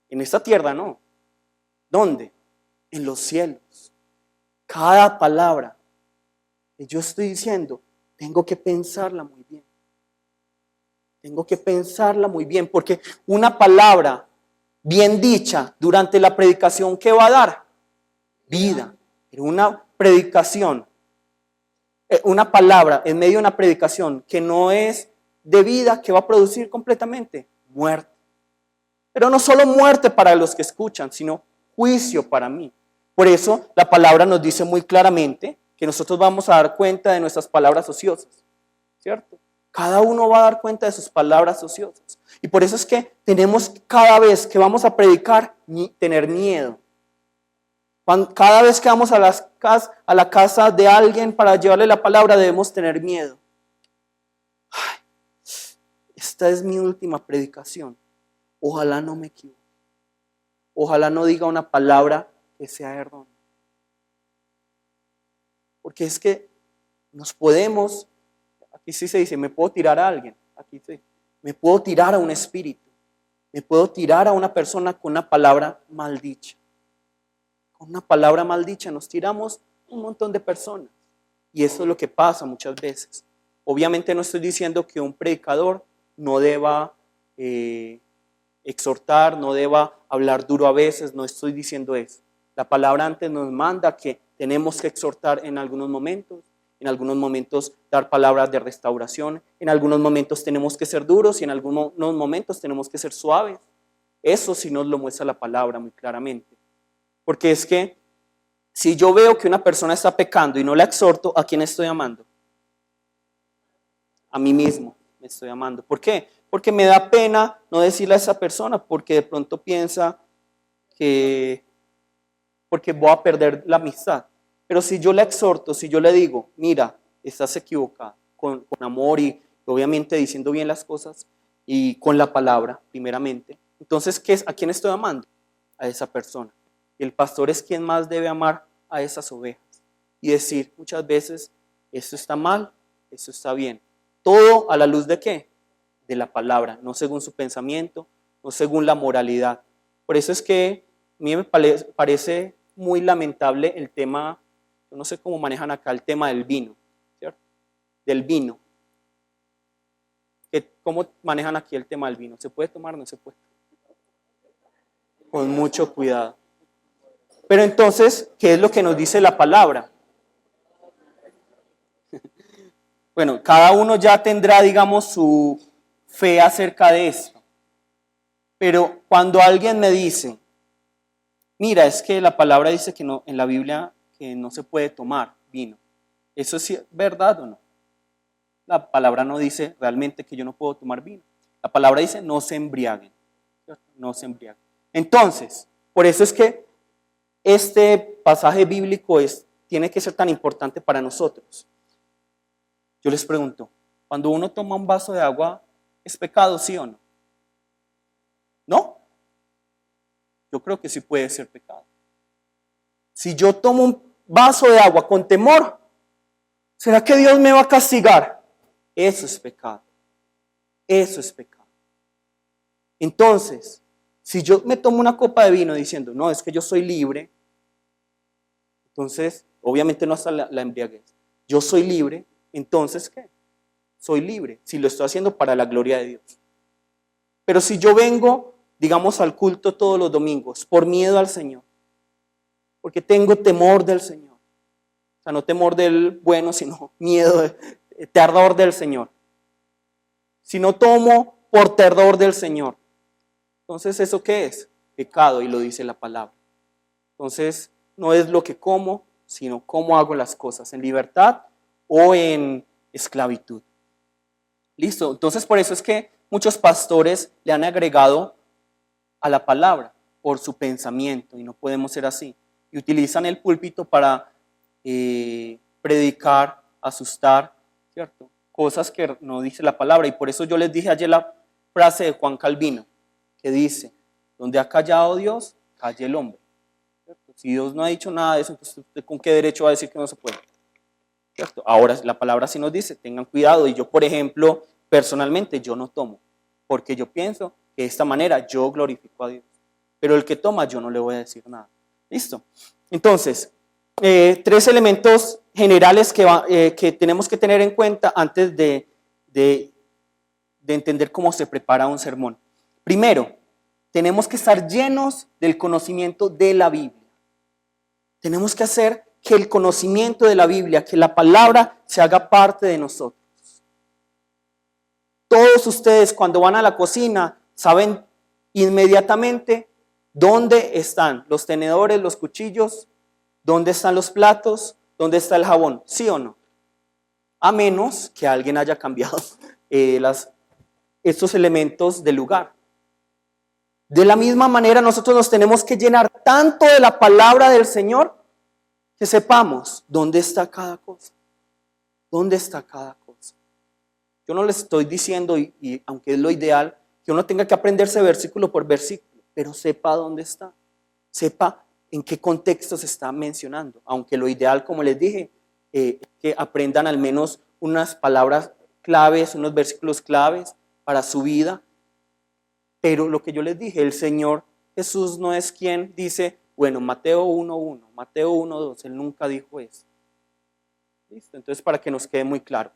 En esta tierra no. ¿Dónde? En los cielos. Cada palabra que yo estoy diciendo, tengo que pensarla muy bien. Tengo que pensarla muy bien, porque una palabra bien dicha durante la predicación, ¿qué va a dar? Vida. Pero una predicación, una palabra en medio de una predicación que no es de vida, ¿qué va a producir completamente? Muerte. Pero no solo muerte para los que escuchan, sino juicio para mí. Por eso la palabra nos dice muy claramente que nosotros vamos a dar cuenta de nuestras palabras ociosas, ¿cierto? Cada uno va a dar cuenta de sus palabras ociosas. Y por eso es que tenemos cada vez que vamos a predicar, tener miedo. Cada vez que vamos a la casa de alguien para llevarle la palabra, debemos tener miedo. Ay, esta es mi última predicación. Ojalá no me equivoque. Ojalá no diga una palabra que sea errónea. Porque es que nos podemos, aquí sí se dice, me puedo tirar a alguien, aquí sí, me puedo tirar a un espíritu, me puedo tirar a una persona con una palabra maldicha. Con una palabra maldicha nos tiramos un montón de personas. Y eso es lo que pasa muchas veces. Obviamente no estoy diciendo que un predicador no deba exhortar, no deba hablar duro a veces, no estoy diciendo eso. La palabra antes nos manda que tenemos que exhortar en algunos momentos dar palabras de restauración, en algunos momentos tenemos que ser duros y en algunos momentos tenemos que ser suaves. Eso sí nos lo muestra la palabra muy claramente. Porque es que si yo veo que una persona está pecando y no la exhorto, ¿a quién estoy amando? A mí mismo me estoy amando. ¿Por qué? Porque me da pena no decirle a esa persona, porque de pronto piensa que porque voy a perder la amistad. Pero si yo la exhorto, si yo le digo, mira, estás equivocado, con amor y obviamente diciendo bien las cosas y con la palabra, primeramente, entonces, ¿a quién estoy amando? A esa persona. Y el pastor es quien más debe amar a esas ovejas y decir muchas veces, esto está mal, esto está bien. Todo a la luz de ¿qué? De la palabra, no según su pensamiento, no según la moralidad. Por eso es que a mí me parece muy lamentable el tema, yo no sé cómo manejan acá el tema del vino, ¿cierto? Del vino. ¿Cómo manejan aquí el tema del vino? ¿Se puede tomar o no se puede? Con mucho cuidado. Pero entonces, ¿qué es lo que nos dice la palabra? Bueno, cada uno ya tendrá, digamos, su fe acerca de esto. Pero cuando alguien me dice, mira, es que la palabra dice que no, en la Biblia que no se puede tomar vino. ¿Eso es verdad o no? La palabra no dice realmente que yo no puedo tomar vino. La palabra dice no se embriaguen. ¿Cierto? No se embriaguen. Entonces, por eso es que este pasaje bíblico tiene que ser tan importante para nosotros. Yo les pregunto, cuando uno toma un vaso de agua, ¿es pecado, sí o no? ¿No? Yo creo que sí puede ser pecado. Si yo tomo un vaso de agua con temor, ¿será que Dios me va a castigar? Eso es pecado. Eso es pecado. Entonces, si yo me tomo una copa de vino diciendo, no, es que yo soy libre, entonces, obviamente no hasta la embriaguez. Yo soy libre, entonces, ¿qué? Soy libre, si lo estoy haciendo para la gloria de Dios. Pero si yo vengo, digamos, al culto todos los domingos, por miedo al Señor, porque tengo temor del Señor, o sea, no temor del bueno, sino miedo, terror del Señor. Si no tomo por terror del Señor, entonces ¿eso qué es? Pecado, y lo dice la palabra. Entonces, no es lo que como, sino cómo hago las cosas, en libertad o en esclavitud. Listo, entonces por eso es que muchos pastores le han agregado a la palabra por su pensamiento, y no podemos ser así. Y utilizan el púlpito para predicar, asustar, ¿cierto? Cosas que no dice la palabra. Y por eso yo les dije ayer la frase de Juan Calvino, que dice, donde ha callado Dios, calle el hombre. ¿Cierto? Si Dios no ha dicho nada de eso, pues ¿usted con qué derecho va a decir que no se puede? ¿Cierto? Ahora la palabra sí nos dice, tengan cuidado. Y yo, por ejemplo, personalmente, yo no tomo, porque yo pienso que de esta manera yo glorifico a Dios. Pero el que toma, yo no le voy a decir nada. ¿Listo? Entonces, 3 elementos generales que tenemos que tener en cuenta antes de entender cómo se prepara un sermón. Primero, tenemos que estar llenos del conocimiento de la Biblia. Tenemos que hacer que el conocimiento de la Biblia, que la palabra se haga parte de nosotros. Todos ustedes cuando van a la cocina saben inmediatamente dónde están los tenedores, los cuchillos, dónde están los platos, dónde está el jabón, ¿sí o no? A menos que alguien haya cambiado estos elementos del lugar. De la misma manera nosotros nos tenemos que llenar tanto de la palabra del Señor que sepamos dónde está cada cosa. ¿Dónde está cada cosa? Yo no les estoy diciendo, y aunque es lo ideal, que uno tenga que aprenderse versículo por versículo, pero sepa dónde está. Sepa en qué contexto se está mencionando. Aunque lo ideal, como les dije, que aprendan al menos unas palabras claves, unos versículos claves para su vida. Pero lo que yo les dije, el Señor Jesús no es quien dice, bueno, Mateo 1:1, Mateo 1:2, Él nunca dijo eso. ¿Listo? Entonces, para que nos quede muy claro.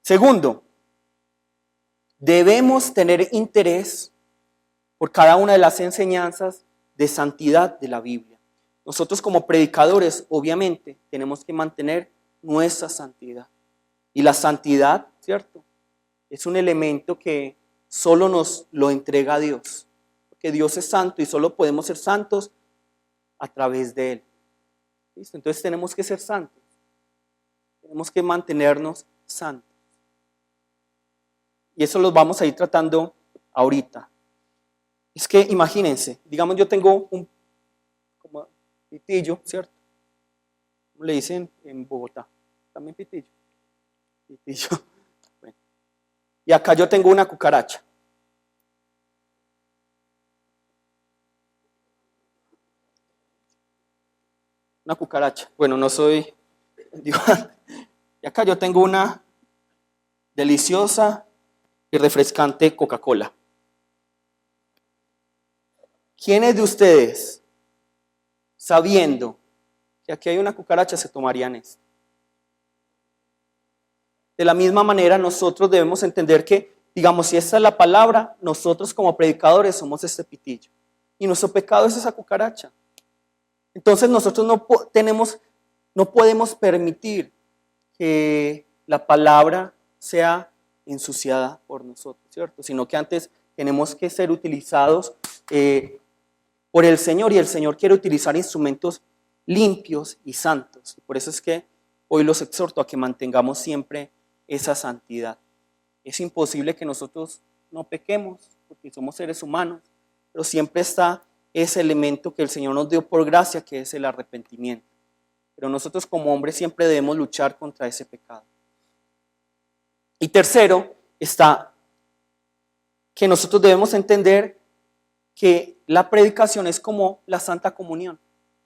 Segundo, debemos tener interés por cada una de las enseñanzas de santidad de la Biblia. Nosotros como predicadores, obviamente, tenemos que mantener nuestra santidad. Y la santidad, ¿cierto? Es un elemento que solo nos lo entrega Dios. Porque Dios es santo y solo podemos ser santos a través de Él. ¿Listo? Entonces tenemos que ser santos. Tenemos que mantenernos santos. Y eso lo vamos a ir tratando ahorita. Es que imagínense, digamos yo tengo un como pitillo, ¿cierto? ¿Cómo le dicen en Bogotá? También pitillo. Pitillo. Bueno. Y acá yo tengo una cucaracha. Una cucaracha. Bueno, no soy... Y acá yo tengo una deliciosa y refrescante Coca-Cola. ¿Quiénes de ustedes, sabiendo que aquí hay una cucaracha, se tomarían esto? De la misma manera, nosotros debemos entender que, digamos, si esta es la palabra, nosotros como predicadores somos este pitillo. Y nuestro pecado es esa cucaracha. Entonces nosotros no podemos permitir que la palabra sea ensuciada por nosotros, ¿cierto? Sino que antes tenemos que ser utilizados por el Señor, y el Señor quiere utilizar instrumentos limpios y santos. Por eso es que hoy los exhorto a que mantengamos siempre esa santidad. Es imposible que nosotros no pequemos, porque somos seres humanos, pero siempre está ese elemento que el Señor nos dio por gracia, que es el arrepentimiento. Pero nosotros como hombres siempre debemos luchar contra ese pecado. Y tercero, está que nosotros debemos entender que la predicación es como la Santa Comunión,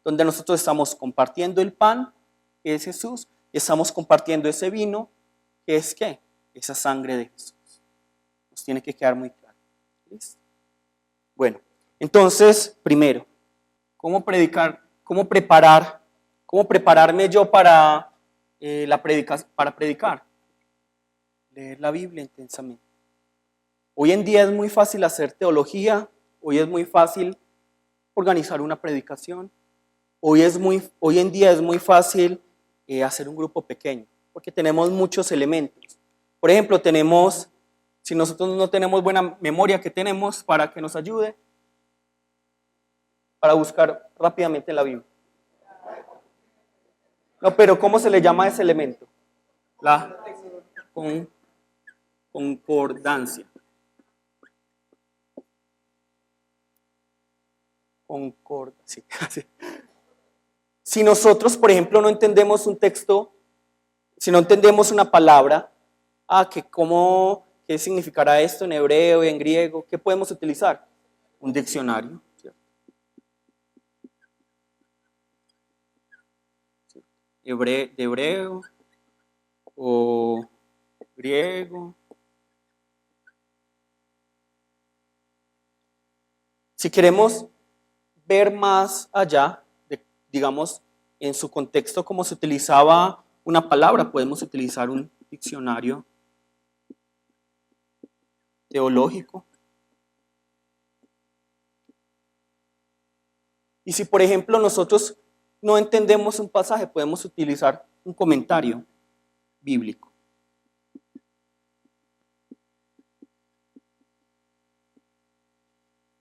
donde nosotros estamos compartiendo el pan, que es Jesús, y estamos compartiendo ese vino, que es ¿qué? Esa sangre de Jesús. Nos tiene que quedar muy claro. ¿Listo? Bueno, entonces, primero, ¿cómo predicar? ¿Cómo prepararme yo para predicar? Leer la Biblia intensamente. Hoy en día es muy fácil hacer teología, hoy es muy fácil organizar una predicación, hoy en día es muy fácil hacer un grupo pequeño, porque tenemos muchos elementos. Por ejemplo, si nosotros no tenemos buena memoria, ¿qué tenemos para que nos ayude? Para buscar rápidamente la Biblia. No, pero ¿cómo se le llama a ese elemento? La concordancia. Sí. Si nosotros, por ejemplo, no entendemos un texto, si no entendemos una palabra, ¿qué significará esto en hebreo y en griego? ¿Qué podemos utilizar? Un diccionario. ¿Cierto? De hebreo o griego. Si queremos ver más allá, digamos, en su contexto, cómo se utilizaba una palabra, podemos utilizar un diccionario teológico. Y si, por ejemplo, nosotros no entendemos un pasaje, podemos utilizar un comentario bíblico.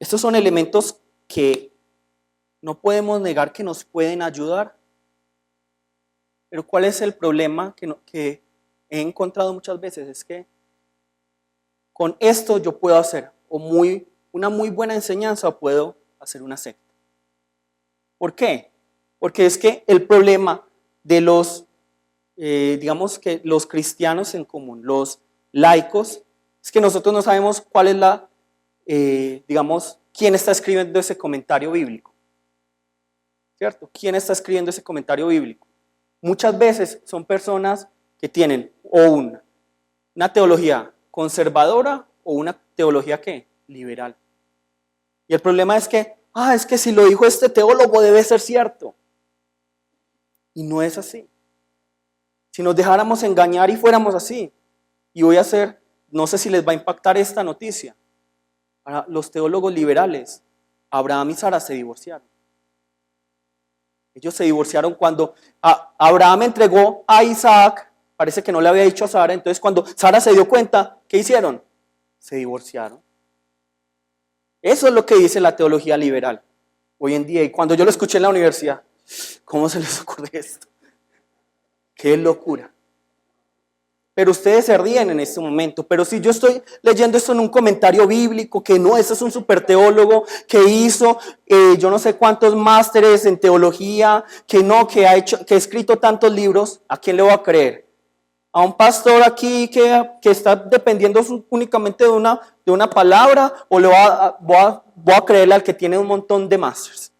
Estos son elementos que no podemos negar que nos pueden ayudar. Pero ¿cuál es el problema que he encontrado muchas veces? Es que con esto yo puedo hacer una muy buena enseñanza o puedo hacer una secta. ¿Por qué? Porque es que el problema de digamos que los cristianos en común, los laicos, es que nosotros no sabemos cuál es digamos, quién está escribiendo ese comentario bíblico. ¿Cierto? ¿Quién está escribiendo ese comentario bíblico? Muchas veces son personas que tienen o una teología conservadora o una teología ¿qué? Liberal. Y el problema es que si lo dijo este teólogo debe ser cierto. Y no es así. Si nos dejáramos engañar y fuéramos así, y no sé si les va a impactar esta noticia, para los teólogos liberales, Abraham y Sara se divorciaron. Ellos se divorciaron cuando Abraham entregó a Isaac, parece que no le había dicho a Sara, entonces cuando Sara se dio cuenta, ¿qué hicieron? Se divorciaron. Eso es lo que dice la teología liberal hoy en día. Y cuando yo lo escuché en la universidad, ¿cómo se les ocurre esto? ¡Qué locura! Pero ustedes se ríen en este momento. Pero si yo estoy leyendo esto en un comentario bíblico, que no, ese es un super teólogo que hizo yo no sé cuántos másteres en teología, que ha escrito tantos libros, ¿a quién le voy a creer? ¿A un pastor aquí que está dependiendo únicamente de una palabra? ¿O voy a creerle al que tiene un montón de másteres?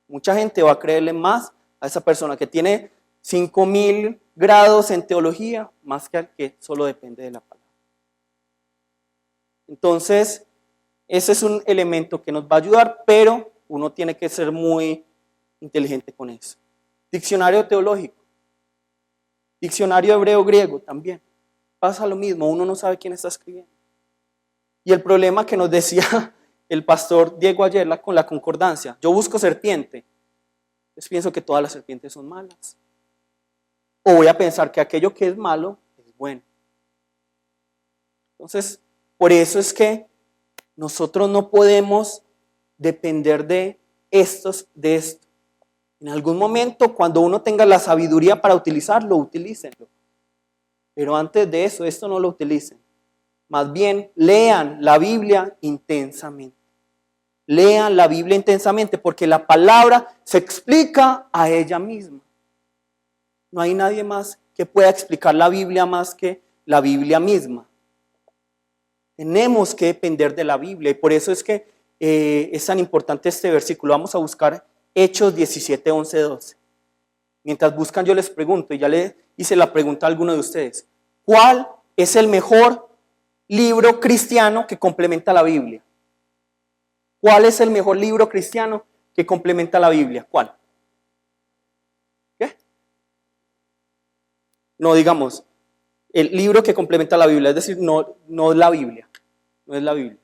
Mucha gente va a creerle más a esa persona que tiene 5,000 grados en teología, más que al que solo depende de la palabra. Entonces, ese es un elemento que nos va a ayudar, pero uno tiene que ser muy inteligente con eso. Diccionario teológico. Diccionario hebreo-griego también. Pasa lo mismo, uno no sabe quién está escribiendo. Y el problema que nos decía el pastor Diego ayer con la concordancia, yo busco serpiente, entonces pienso que todas las serpientes son malas. O voy a pensar que aquello que es malo es bueno. Entonces, por eso es que nosotros no podemos depender de esto. En algún momento, cuando uno tenga la sabiduría para utilizarlo, utilícenlo. Pero antes de eso, esto no lo utilicen. Más bien, lean la Biblia intensamente. Lean la Biblia intensamente porque la palabra se explica a ella misma. No hay nadie más que pueda explicar la Biblia más que la Biblia misma. Tenemos que depender de la Biblia y por eso es que es tan importante este versículo. Vamos a buscar Hechos 17, 11, 12. Mientras buscan yo les pregunto, y ya le hice la pregunta a alguno de ustedes. ¿Cuál es el mejor libro cristiano que complementa la Biblia? ¿Cuál es el mejor libro cristiano que complementa la Biblia? ¿Cuál? ¿Qué? No, digamos, el libro que complementa la Biblia, es decir, no la Biblia. no es la Biblia.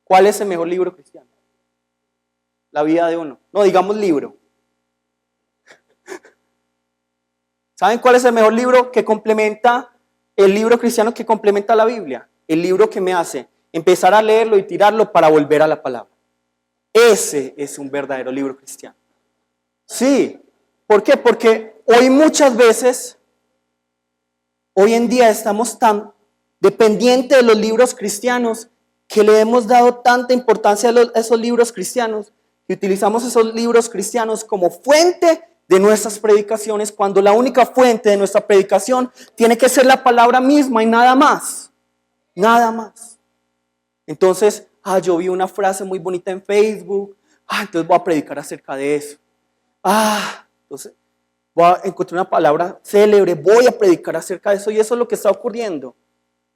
¿Cuál es el mejor libro cristiano? La vida de uno. No, digamos libro. ¿Saben cuál es el mejor libro que complementa el libro cristiano que complementa la Biblia? El libro que me hace empezar a leerlo y tirarlo para volver a la palabra. Ese es un verdadero libro cristiano. Sí. ¿Por qué? Porque hoy muchas veces, hoy en día estamos tan dependientes de los libros cristianos que le hemos dado tanta importancia a esos libros cristianos y utilizamos esos libros cristianos como fuente de nuestras predicaciones, cuando la única fuente de nuestra predicación tiene que ser la palabra misma y nada más. Nada más. Entonces, yo vi una frase muy bonita en Facebook, entonces voy a predicar acerca de eso. Entonces voy a encontrar una palabra célebre, voy a predicar acerca de eso, y eso es lo que está ocurriendo.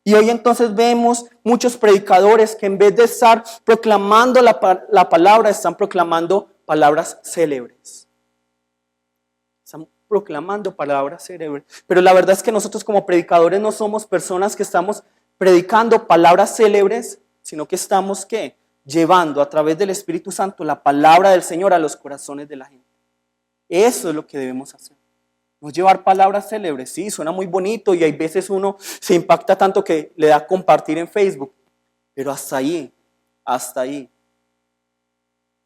Y hoy entonces vemos muchos predicadores que en vez de estar proclamando la palabra, están proclamando palabras célebres. Están proclamando palabras célebres. Pero la verdad es que nosotros como predicadores no somos personas que estamos predicando palabras célebres, sino que estamos, ¿qué? Llevando a través del Espíritu Santo la palabra del Señor a los corazones de la gente. Eso es lo que debemos hacer. No llevar palabras célebres. Sí, suena muy bonito y hay veces uno se impacta tanto que le da compartir en Facebook. Pero hasta ahí, hasta ahí.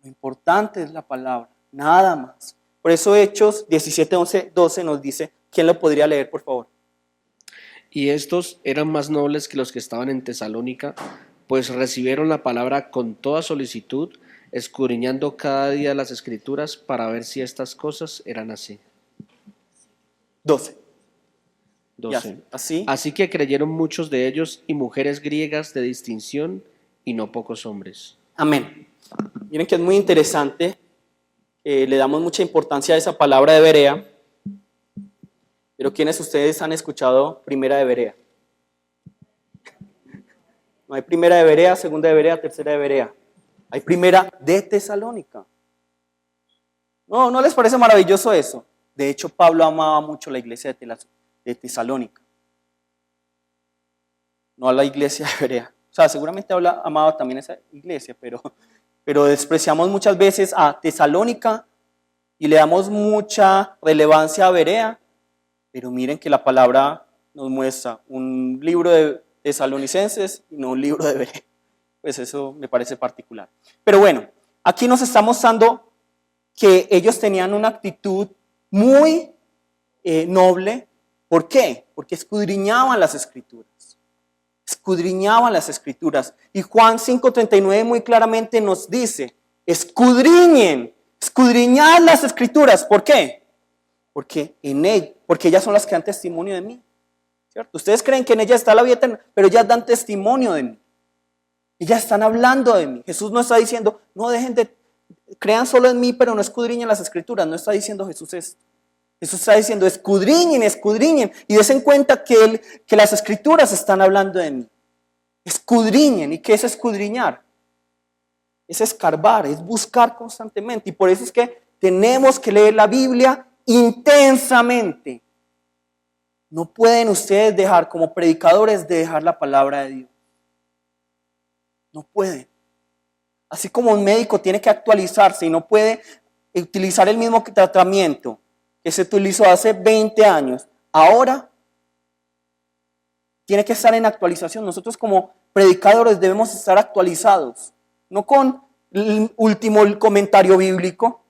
Lo importante es la palabra, nada más. Por eso Hechos 17, 11, 12 nos dice, ¿quién lo podría leer, por favor? Y estos eran más nobles que los que estaban en Tesalónica, pues recibieron la palabra con toda solicitud, escudriñando cada día las Escrituras para ver si estas cosas eran así. 12. 12. Así. Así que creyeron muchos de ellos y mujeres griegas de distinción y no pocos hombres. Amén. Miren que es muy interesante. Le damos mucha importancia a esa palabra de Berea. Pero ¿quiénes ustedes han escuchado primera de Berea? No hay primera de Berea, segunda de Berea, tercera de Berea. Hay primera de Tesalónica. ¿No les parece maravilloso eso? De hecho, Pablo amaba mucho la iglesia de Tesalónica. No a la iglesia de Berea. O sea, seguramente amaba también esa iglesia, pero despreciamos muchas veces a Tesalónica y le damos mucha relevancia a Berea. Pero miren que la palabra nos muestra un libro de Tesalonicenses y no un libro de Berea. Pues eso me parece particular. Pero bueno, aquí nos está mostrando que ellos tenían una actitud muy noble. ¿Por qué? Porque escudriñaban las Escrituras. Escudriñaban las Escrituras. Y Juan 5:39 muy claramente nos dice, escudriñad las Escrituras. ¿Por qué? Porque ellas son las que dan testimonio de mí. ¿Cierto? Ustedes creen que en ellas está la vida eterna, pero ellas dan testimonio de mí. Ellas están hablando de mí. Jesús no está diciendo, no dejen de, crean solo en mí, pero no escudriñen las Escrituras. No está diciendo Jesús esto. Jesús está diciendo, escudriñen, y des en cuenta que las Escrituras están hablando de mí. Escudriñen. ¿Y qué es escudriñar? Es escarbar, es buscar constantemente. Y por eso es que tenemos que leer la Biblia intensamente. No pueden ustedes dejar, como predicadores, de dejar la palabra de Dios. No pueden. Así como un médico tiene que actualizarse y no puede utilizar el mismo tratamiento que se utilizó hace 20 años, ahora tiene que estar en actualización. Nosotros como predicadores debemos estar actualizados, no con el último comentario bíblico,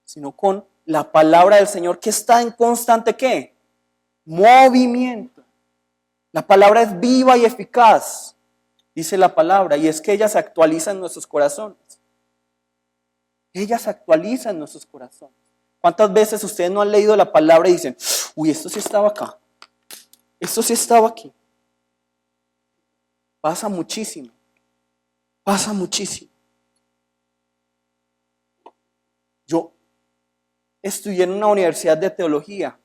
sino con la palabra del Señor que está en constante ¿qué? Movimiento. La palabra es viva y eficaz, dice la palabra, y es que ella se actualiza en nuestros corazones. Ella se actualiza en nuestros corazones. ¿Cuántas veces ustedes no han leído la palabra y dicen, uy, esto sí estaba acá, esto sí estaba aquí? Pasa muchísimo, pasa muchísimo. Yo estudié en una universidad de teología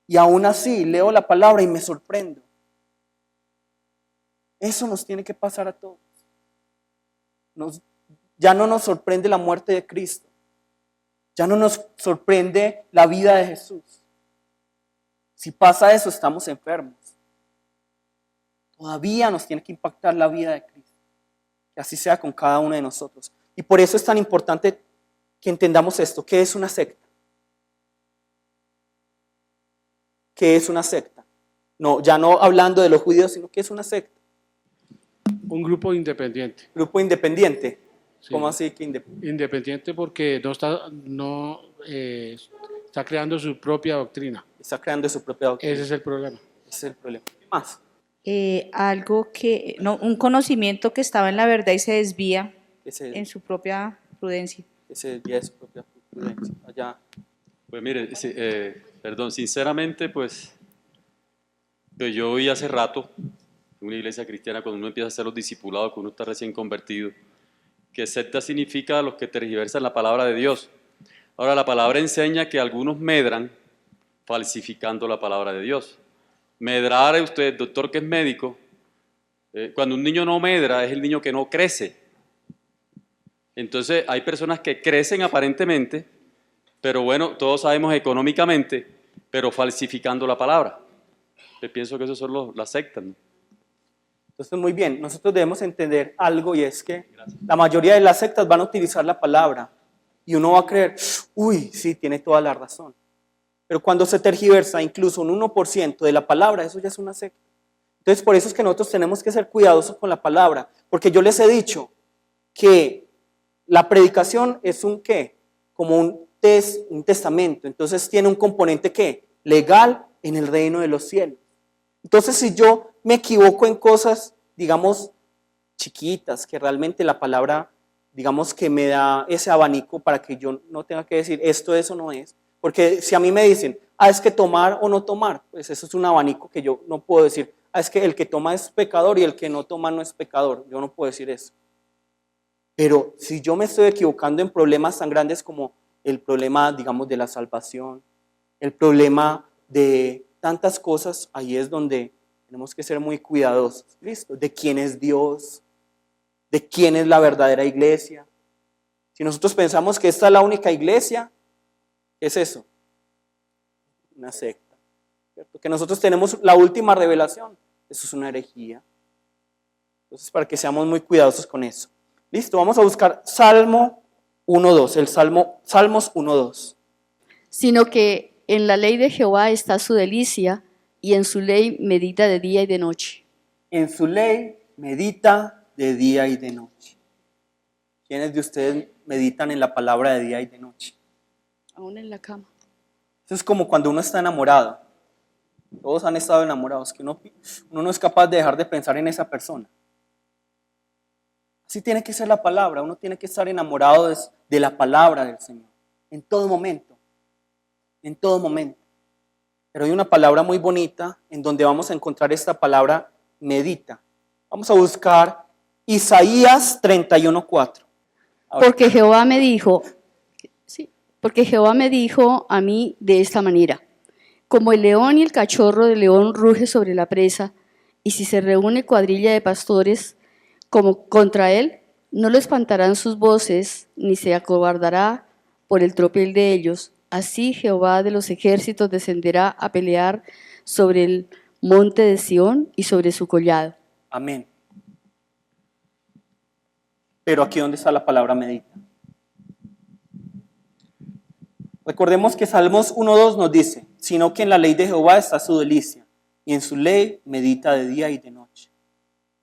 y aún así leo la palabra y me sorprendo. Eso nos tiene que pasar a todos. Ya no nos sorprende la muerte de Cristo. Ya no nos sorprende la vida de Jesús. Si pasa eso, estamos enfermos. todavía nos tiene que impactar la vida de Cristo. Que así sea con cada uno de nosotros. Y por eso es tan importante que entendamos esto. ¿Qué es una secta? ¿Qué es una secta? No, ya no hablando de los judíos, sino ¿qué es una secta? Un grupo independiente. Grupo independiente. Sí. ¿Cómo así que independiente? Independiente porque está creando su propia doctrina. Está creando su propia doctrina. Ese es el problema. Ese es el problema. ¿Qué más? Un conocimiento que estaba en la verdad y se desvía en Ese su propia prudencia. día de su propia prudencia. Allá. Pues mire, sinceramente, pues yo oí hace rato en una iglesia cristiana, cuando uno empieza a hacer los discipulados, cuando uno está recién convertido, que secta significa los que tergiversan la palabra de Dios. Ahora, la palabra enseña que algunos medran falsificando la palabra de Dios. Medrar, usted, doctor que es médico, cuando un niño no medra, es el niño que no crece. Entonces, hay personas que crecen aparentemente, pero bueno, todos sabemos económicamente, pero falsificando la palabra. Yo pienso que esos son las sectas, ¿no? Entonces, muy bien, nosotros debemos entender algo y es que la mayoría de las sectas van a utilizar la palabra y uno va a creer, uy, sí, tiene toda la razón. Pero cuando se tergiversa incluso un 1% de la palabra, eso ya es una secta. Entonces, por eso es que nosotros tenemos que ser cuidadosos con la palabra, porque yo les he dicho que la predicación es un ¿qué? Como un testamento, entonces tiene un componente ¿qué? Legal en el reino de los cielos. Entonces, si yo me equivoco en cosas, digamos, chiquitas, que realmente la palabra, digamos, que me da ese abanico para que yo no tenga que decir esto es o no es, porque si a mí me dicen, es que tomar o no tomar, pues eso es un abanico que yo no puedo decir, es que el que toma es pecador y el que no toma no es pecador, yo no puedo decir eso. Pero si yo me estoy equivocando en problemas tan grandes como el problema, digamos, de la salvación, el problema de tantas cosas, ahí es donde tenemos que ser muy cuidadosos, ¿listo? De quién es Dios, de quién es la verdadera iglesia. Si nosotros pensamos que esta es la única iglesia, ¿qué es eso? Una secta, ¿cierto? Que nosotros tenemos la última revelación, eso es una herejía. Entonces, para que seamos muy cuidadosos con eso. Listo, vamos a buscar Salmo 1.2, Salmos 1.2. Sino que en la ley de Jehová está su delicia, y en su ley medita de día y de noche. En su ley medita de día y de noche. ¿Quiénes de ustedes meditan en la palabra de día y de noche? Aún en la cama. Eso es como cuando uno está enamorado. Todos han estado enamorados, que uno no es capaz de dejar de pensar en esa persona. Así tiene que ser la palabra, uno tiene que estar enamorado de la palabra del Señor, en todo momento, en todo momento. Pero hay una palabra muy bonita en donde vamos a encontrar esta palabra medita. Vamos a buscar Isaías 31:4. Porque Jehová me dijo a mí de esta manera: como el león y el cachorro del león ruge sobre la presa, y si se reúne cuadrilla de pastores como contra él, no lo espantarán sus voces, ni se acobardará por el tropel de ellos. Así Jehová de los ejércitos descenderá a pelear sobre el monte de Sión y sobre su collado. Amén. Pero aquí ¿dónde está la palabra medita? Recordemos que Salmos 1.2 nos dice, sino que en la ley de Jehová está su delicia, y en su ley medita de día y de noche.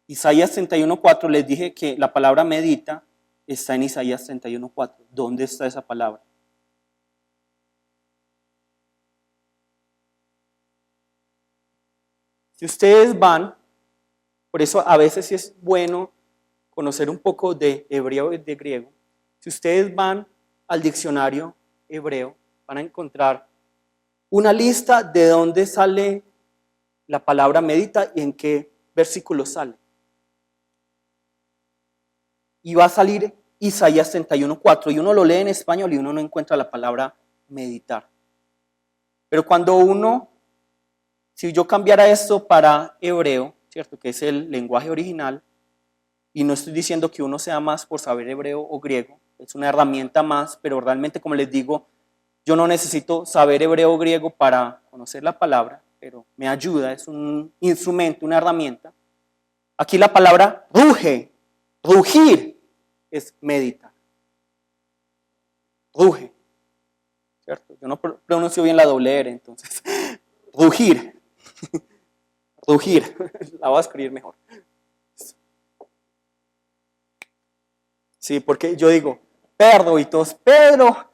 Isaías 31.4 les dije que la palabra medita está en Isaías 31.4. ¿Dónde está esa palabra? Si ustedes van, por eso a veces sí es bueno conocer un poco de hebreo y de griego. Si ustedes van al diccionario hebreo, van a encontrar una lista de dónde sale la palabra medita y en qué versículo sale. Y va a salir Isaías 31:4 y uno lo lee en español y uno no encuentra la palabra meditar. Pero si yo cambiara esto para hebreo, ¿cierto? Que es el lenguaje original, y no estoy diciendo que uno sea más por saber hebreo o griego, es una herramienta más, pero realmente, como les digo, yo no necesito saber hebreo o griego para conocer la palabra, pero me ayuda, es un instrumento, una herramienta. Aquí la palabra ruge, rugir, es meditar. Ruge. ¿Cierto? Yo no pronuncio bien la doble R, entonces. Rugir. Rugir. La voy a escribir mejor. Sí, porque yo digo, Pedro, y todos, Pedro.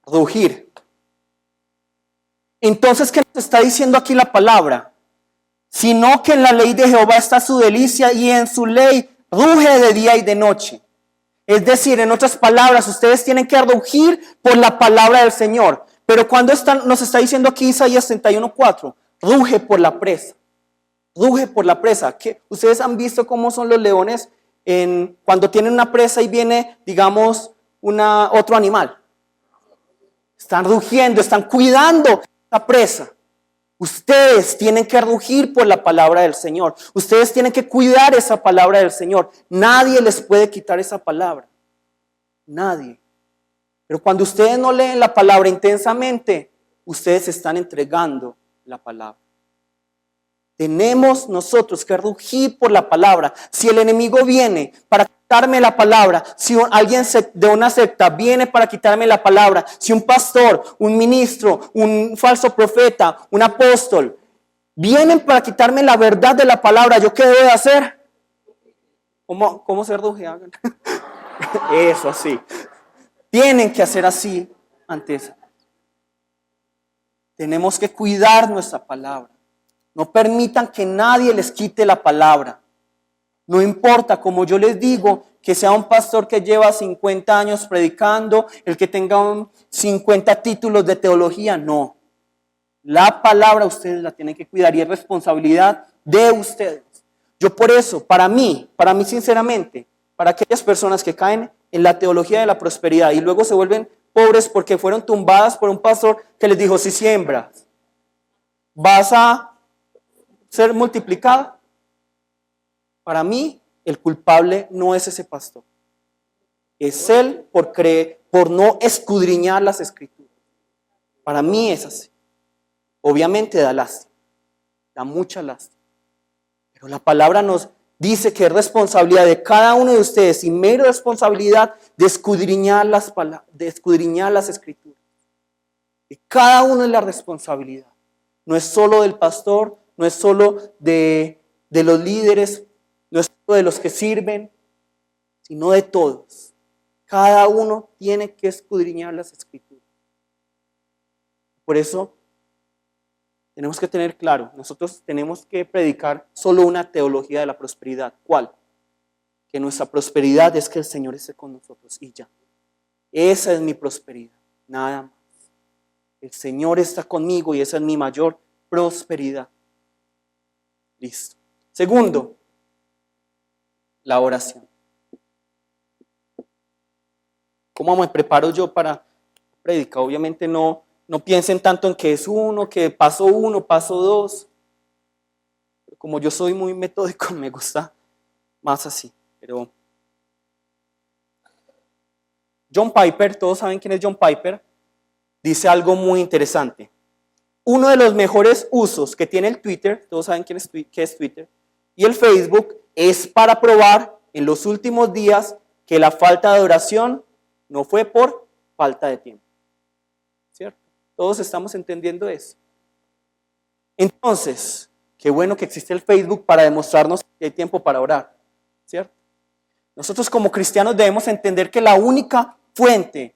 Rugir. Entonces, ¿qué nos está diciendo aquí la palabra? Sino que en la ley de Jehová está su delicia y en su ley ruge de día y de noche. Es decir, en otras palabras, ustedes tienen que rugir por la palabra del Señor. Pero cuando nos está diciendo aquí Isaías 31:4, ruge por la presa. Ruge por la presa. ¿Qué? Ustedes han visto cómo son los leones cuando tienen una presa y viene, digamos, otro animal. Están rugiendo, están cuidando la presa. Ustedes tienen que rugir por la palabra del Señor. Ustedes tienen que cuidar esa palabra del Señor. Nadie les puede quitar esa palabra. Nadie. Pero cuando ustedes no leen la palabra intensamente, ustedes están entregando la palabra. Tenemos nosotros que rugir por la palabra. Si el enemigo viene para quitarme la palabra, si alguien de una secta viene para quitarme la palabra, si un pastor, un ministro, un falso profeta, un apóstol, vienen para quitarme la verdad de la palabra, ¿yo qué debo de hacer? ¿Cómo se ruge? Eso, así. Tienen que hacer así antes. Tenemos que cuidar nuestra palabra. No permitan que nadie les quite la palabra. No importa, como yo les digo, que sea un pastor que lleva 50 años predicando, el que tenga 50 títulos de teología, no. La palabra ustedes la tienen que cuidar y es responsabilidad de ustedes. Yo por eso, para mí sinceramente, para aquellas personas que caen en la teología de la prosperidad y luego se vuelven pobres porque fueron tumbadas por un pastor que les dijo, si siembras, vas a ser multiplicado. Para mí, el culpable no es ese pastor. Es él por no escudriñar las escrituras. Para mí es así. Obviamente da lástima, da mucha lástima. Pero la palabra nos dice que es responsabilidad de cada uno de ustedes y mera responsabilidad de escudriñar las escrituras. De cada uno es la responsabilidad. No es solo del pastor, no es solo de los líderes, no es solo de los que sirven, sino de todos. Cada uno tiene que escudriñar las escrituras. Por eso tenemos que tener claro, nosotros tenemos que predicar solo una teología de la prosperidad. ¿Cuál? Que nuestra prosperidad es que el Señor esté con nosotros y ya. Esa es mi prosperidad, nada más. El Señor está conmigo y esa es mi mayor prosperidad. Listo. Segundo, la oración. ¿Cómo me preparo yo para predicar? Obviamente no piensen tanto en que es que paso 1, paso 2. Como yo soy muy metódico, me gusta más así. Pero John Piper, todos saben quién es John Piper, dice algo muy interesante. Uno de los mejores usos que tiene el Twitter, todos saben qué es Twitter, y el Facebook, es para probar en los últimos días que la falta de oración no fue por falta de tiempo. ¿Cierto? Todos estamos entendiendo eso. Entonces, qué bueno que existe el Facebook para demostrarnos que hay tiempo para orar. ¿Cierto? Nosotros como cristianos debemos entender que la única fuente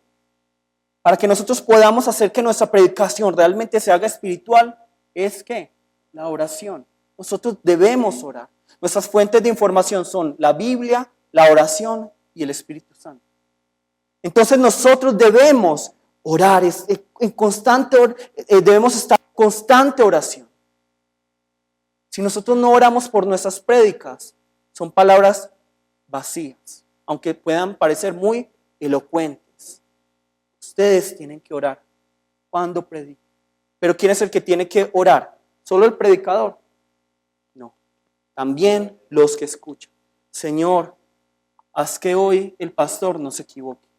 para que nosotros podamos hacer que nuestra predicación realmente se haga espiritual es ¿qué? La oración. Nosotros debemos orar. Nuestras fuentes de información son la Biblia, la oración y el Espíritu Santo. Entonces nosotros debemos orar, debemos estar en constante oración. Si nosotros no oramos por nuestras prédicas, son palabras vacías, aunque puedan parecer muy elocuentes. Ustedes tienen que orar cuando predican. Pero ¿quién es el que tiene que orar? ¿Solo el predicador? No. También los que escuchan. Señor, haz que hoy el pastor no se equivoque.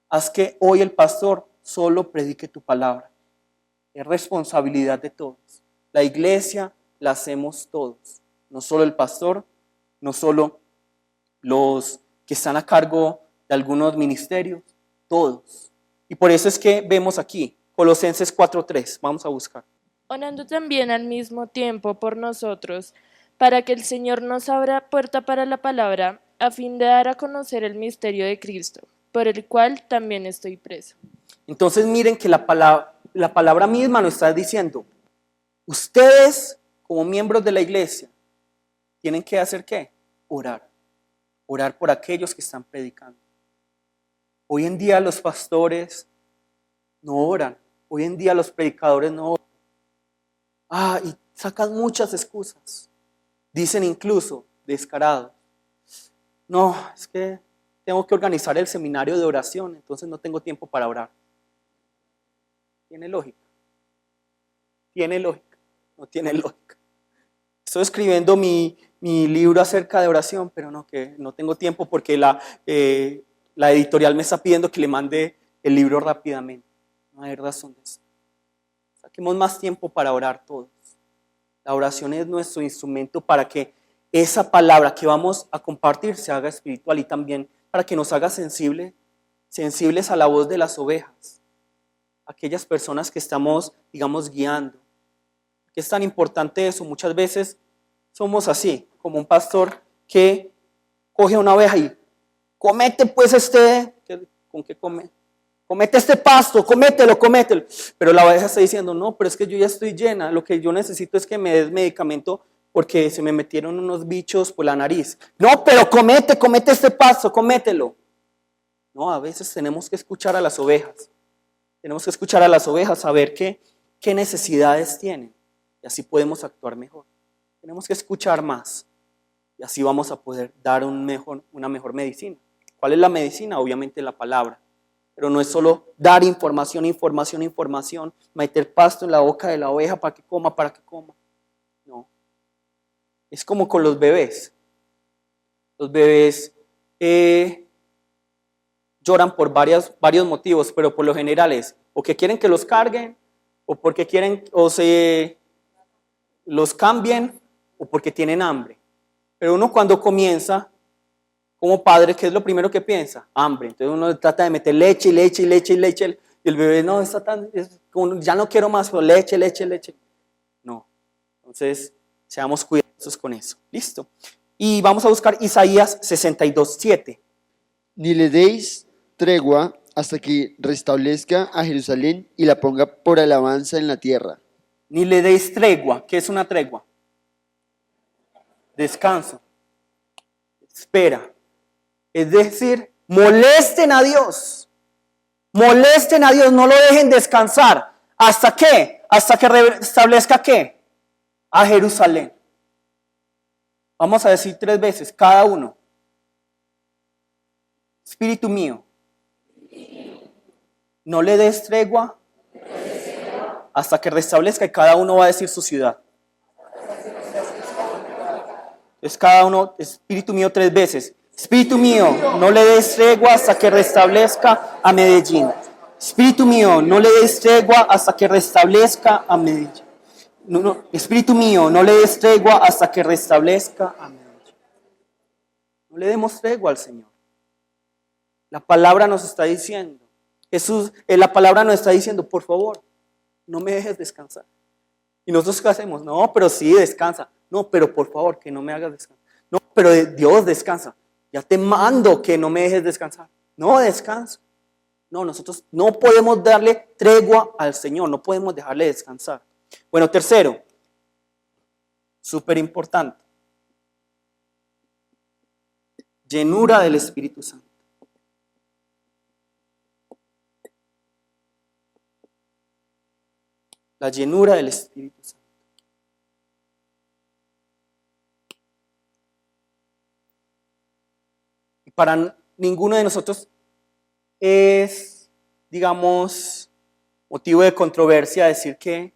Haz que hoy el pastor solo predique tu palabra. Es responsabilidad de todos. La iglesia, la hacemos todos, no solo el pastor, no solo los que están a cargo de algunos ministerios, todos. Y por eso es que vemos aquí, Colosenses 4:3, vamos a buscar. Orando también al mismo tiempo por nosotros, para que el Señor nos abra puerta para la palabra, a fin de dar a conocer el misterio de Cristo, por el cual también estoy preso. Entonces miren que la palabra misma nos está diciendo, ustedes como miembros de la iglesia tienen que hacer ¿qué? Orar. Orar por aquellos que están predicando. Hoy en día los pastores no oran. Hoy en día los predicadores no oran. Y sacan muchas excusas. Dicen incluso, descarados, no, es que tengo que organizar el seminario de oración, entonces no tengo tiempo para orar. ¿Tiene lógica? ¿Tiene lógica? No tiene lógica. Estoy escribiendo mi libro acerca de oración, pero no, que no tengo tiempo porque la editorial me está pidiendo que le mande el libro rápidamente. No hay razón de eso. Saquemos más tiempo para orar todos. La oración es nuestro instrumento para que esa palabra que vamos a compartir se haga espiritual y también para que nos haga sensibles a la voz de las ovejas. Aquellas personas que estamos, digamos, guiando. ¿Qué es tan importante eso? Muchas veces somos así, como un pastor que coge una oveja y comete pues ¿con qué come? Comete este pasto, comételo. Pero la oveja está diciendo, no, pero es que yo ya estoy llena, lo que yo necesito es que me des medicamento porque se me metieron unos bichos por la nariz. No, pero comete este pasto, comételo. No, a veces tenemos que escuchar a las ovejas. Tenemos que escuchar a las ovejas, saber qué necesidades tienen y así podemos actuar mejor. Tenemos que escuchar más y así vamos a poder dar una mejor medicina. ¿Cuál es la medicina? Obviamente la palabra. Pero no es solo dar información, meter pasto en la boca de la oveja para que coma. No. Es como con los bebés. Los bebés lloran por varios motivos, pero por lo general es o que quieren que los carguen, o porque quieren o se los cambien, o porque tienen hambre. Pero uno cuando comienza como padre, ¿qué es lo primero que piensa? Hambre. Entonces uno trata de meter leche. Y el bebé no está ya no quiero más, pero leche. No. Entonces, seamos cuidadosos con eso. Listo. Y vamos a buscar Isaías 62:7. Ni le deis tregua hasta que restablezca a Jerusalén y la ponga por alabanza en la tierra. Ni le deis tregua. ¿Qué es una tregua? Descanso. Espera. Es decir, molesten a Dios, no lo dejen descansar. ¿Hasta qué? Hasta que restablezca ¿qué? A Jerusalén. Vamos a decir 3 veces, cada uno. Espíritu mío, no le des tregua hasta que restablezca, y cada uno va a decir su ciudad. Entonces cada uno, Espíritu mío 3 veces. Espíritu mío, no le des tregua hasta que restablezca a Medellín. Espíritu mío, no le des tregua hasta que restablezca a Medellín. Espíritu mío, no le des tregua hasta que restablezca a Medellín. No le demos tregua al Señor. La palabra nos está diciendo, la palabra nos está diciendo, por favor, no me dejes descansar. ¿Y nosotros qué hacemos? No, pero sí, descansa. No, pero por favor, que no me hagas descansar. No, pero Dios, descansa. Ya te mando que no me dejes descansar. No, descanso. No, nosotros no podemos darle tregua al Señor, no podemos dejarle descansar. Bueno, tercero, súper importante. Llenura del Espíritu Santo. La llenura del Espíritu Santo. Para ninguno de nosotros es, digamos, motivo de controversia decir que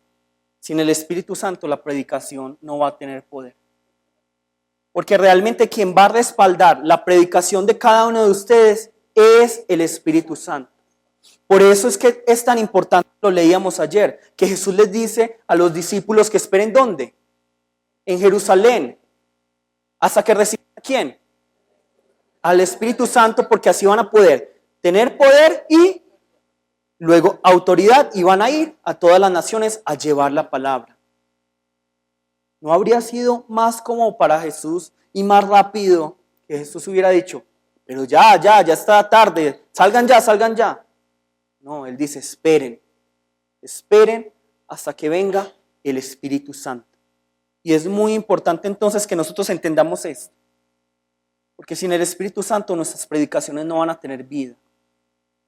sin el Espíritu Santo la predicación no va a tener poder. Porque realmente quien va a respaldar la predicación de cada uno de ustedes es el Espíritu Santo. Por eso es que es tan importante, lo leíamos ayer, que Jesús les dice a los discípulos que esperen ¿dónde? en Jerusalén, hasta que reciban ¿a quién? Al Espíritu Santo, porque así van a poder tener poder y luego autoridad, y van a ir a todas las naciones a llevar la palabra. ¿No habría sido más como para Jesús y más rápido que Jesús hubiera dicho, pero ya está tarde, salgan ya? No, Él dice, esperen hasta que venga el Espíritu Santo. Y es muy importante entonces que nosotros entendamos esto, porque sin el Espíritu Santo nuestras predicaciones no van a tener vida.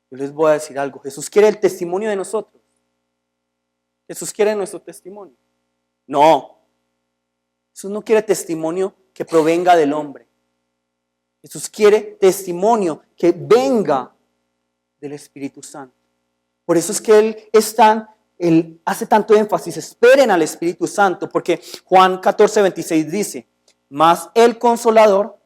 Yo les voy a decir algo, Jesús quiere el testimonio de nosotros. Jesús quiere nuestro testimonio. No, Jesús no quiere testimonio que provenga del hombre. Jesús quiere testimonio que venga del Espíritu Santo. Por eso es que Él hace tanto énfasis, esperen al Espíritu Santo, porque Juan 14:26 dice, mas el Consolador,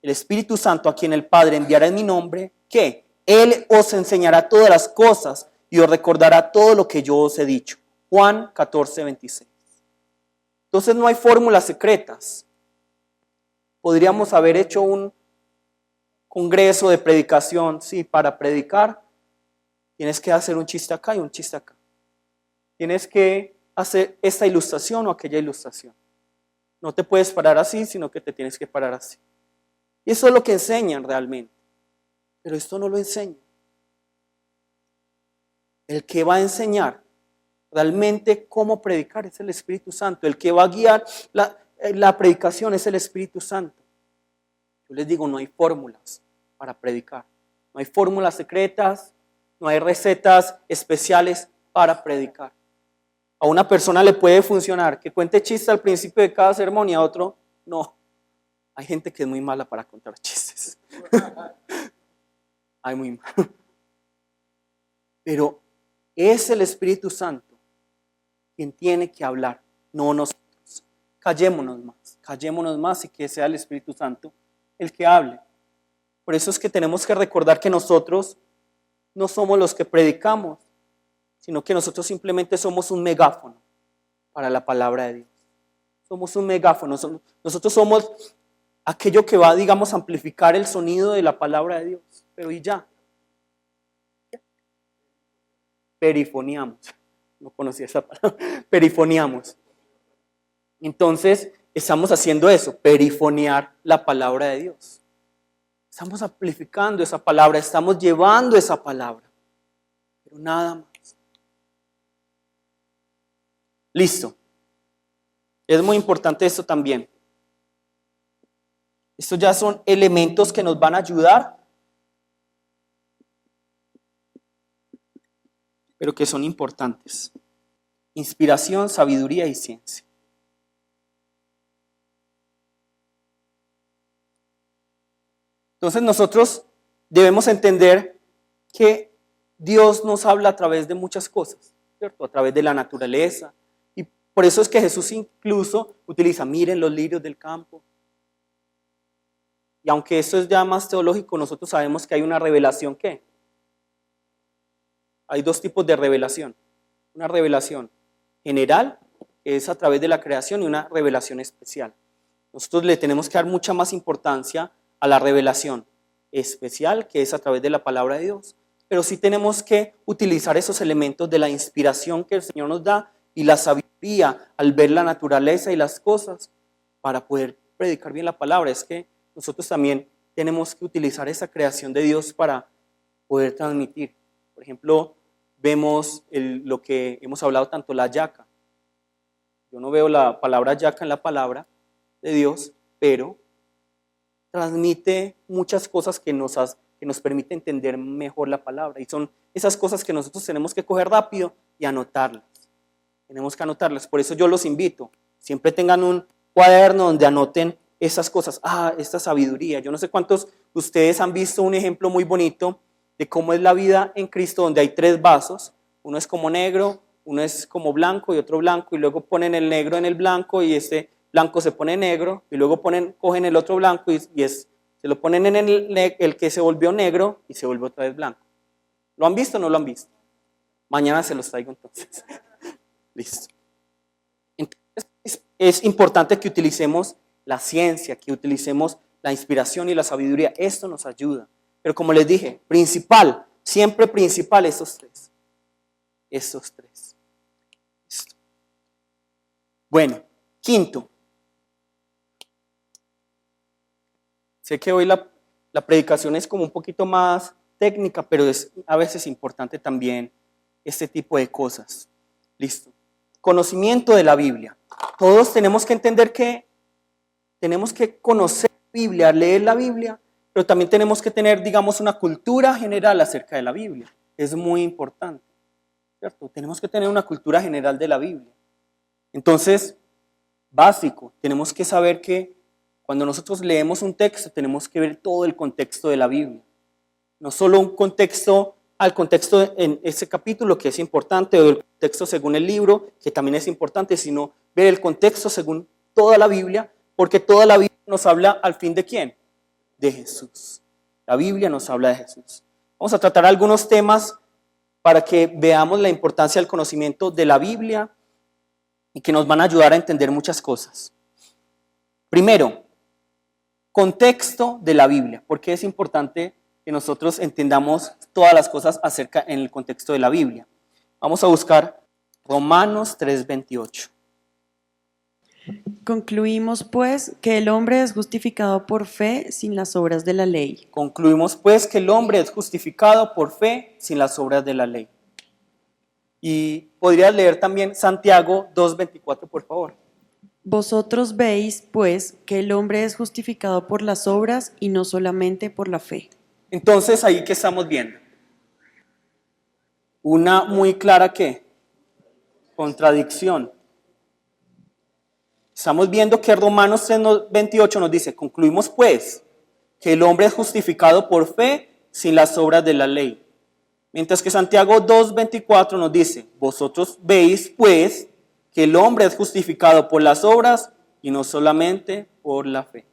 el Espíritu Santo, a quien el Padre enviará en mi nombre, ¿qué? Él os enseñará todas las cosas y os recordará todo lo que yo os he dicho. Juan 14:26. Entonces no hay fórmulas secretas. Podríamos haber hecho un congreso de predicación, sí, para predicar. Tienes que hacer un chiste acá y un chiste acá. Tienes que hacer esta ilustración o aquella ilustración. No te puedes parar así, sino que te tienes que parar así. Y eso es lo que enseñan realmente. Pero esto no lo enseña. El que va a enseñar realmente cómo predicar es el Espíritu Santo. El que va a guiar la predicación es el Espíritu Santo. Yo les digo, no hay fórmulas para predicar. No hay fórmulas secretas, no hay recetas especiales para predicar. A una persona le puede funcionar que cuente chistes al principio de cada sermón y a otro no. Hay gente que es muy mala para contar chistes. Hay muy malo. Pero es el Espíritu Santo quien tiene que hablar, no nosotros. Callémonos más y que sea el Espíritu Santo el que hable. Por eso es que tenemos que recordar que nosotros no somos los que predicamos, sino que nosotros simplemente somos un megáfono para la palabra de Dios. Somos un megáfono, nosotros somos aquello que va, digamos, a amplificar el sonido de la palabra de Dios. Pero y ya. Perifoniamos. No conocía esa palabra. Perifoniamos. Entonces, estamos haciendo eso, perifonear la palabra de Dios. Estamos amplificando esa palabra, estamos llevando esa palabra. Pero nada más. Listo. Es muy importante esto también. Estos ya son elementos que nos van a ayudar, pero que son importantes. Inspiración, sabiduría y ciencia. Entonces nosotros debemos entender que Dios nos habla a través de muchas cosas, ¿cierto? A través de la naturaleza. Y por eso es que Jesús incluso utiliza, miren los lirios del campo. Y aunque esto es ya más teológico, nosotros sabemos que hay una revelación, ¿qué? Hay dos tipos de revelación. Una revelación general, que es a través de la creación, y una revelación especial. Nosotros le tenemos que dar mucha más importancia a la revelación especial, que es a través de la palabra de Dios. Pero sí tenemos que utilizar esos elementos de la inspiración que el Señor nos da y la sabiduría al ver la naturaleza y las cosas para poder predicar bien la palabra. Es que nosotros también tenemos que utilizar esa creación de Dios para poder transmitir. Por ejemplo, vemos lo que hemos hablado tanto, la yaca. Yo no veo la palabra yaca en la palabra de Dios, pero transmite muchas cosas que nos permite entender mejor la palabra. Y son esas cosas que nosotros tenemos que coger rápido y anotarlas. Tenemos que anotarlas. Por eso yo los invito. Siempre tengan un cuaderno donde anoten esas cosas. Esta sabiduría. Yo no sé cuántos de ustedes han visto un ejemplo muy bonito de cómo es la vida en Cristo, donde hay 3 vasos. Uno es como negro, uno es como blanco y otro blanco. Y luego ponen el negro en el blanco y este blanco se pone negro. Y luego cogen el otro blanco y se lo ponen en el que se volvió negro y se volvió otra vez blanco. ¿Lo han visto o no lo han visto? Mañana se los traigo entonces. Listo. Entonces, es importante que utilicemos la ciencia, que utilicemos la inspiración y la sabiduría. Esto nos ayuda. Pero como les dije, principal, siempre principal, estos tres. Estos tres. Listo. Bueno, quinto. Sé que hoy la predicación es como un poquito más técnica, pero es a veces importante también este tipo de cosas. Listo. Conocimiento de la Biblia. Todos tenemos que entender que tenemos que conocer la Biblia, leer la Biblia, pero también tenemos que tener, digamos, una cultura general acerca de la Biblia. Es muy importante, ¿cierto? Tenemos que tener una cultura general de la Biblia. Entonces, básico, tenemos que saber que cuando nosotros leemos un texto, tenemos que ver todo el contexto de la Biblia. No solo un contexto al contexto en ese capítulo, que es importante, o el contexto según el libro, que también es importante, sino ver el contexto según toda la Biblia, porque toda la Biblia nos habla al fin de ¿quién? De Jesús. La Biblia nos habla de Jesús. Vamos a tratar algunos temas para que veamos la importancia del conocimiento de la Biblia y que nos van a ayudar a entender muchas cosas. Primero, contexto de la Biblia. ¿Por qué es importante que nosotros entendamos todas las cosas acerca en el contexto de la Biblia? Vamos a buscar Romanos 3:28. Concluimos pues que el hombre es justificado por fe sin las obras de la ley. Concluimos pues que el hombre es justificado por fe sin las obras de la ley. Y podrías leer también Santiago 2:24, por favor. Vosotros veis pues que el hombre es justificado por las obras y no solamente por la fe. Entonces, ahí que estamos viendo una muy clara ¿qué? Contradicción. Estamos viendo que Romanos 3:28 nos dice, concluimos pues que el hombre es justificado por fe sin las obras de la ley. Mientras que Santiago 2:24 nos dice, vosotros veis pues que el hombre es justificado por las obras y no solamente por la fe.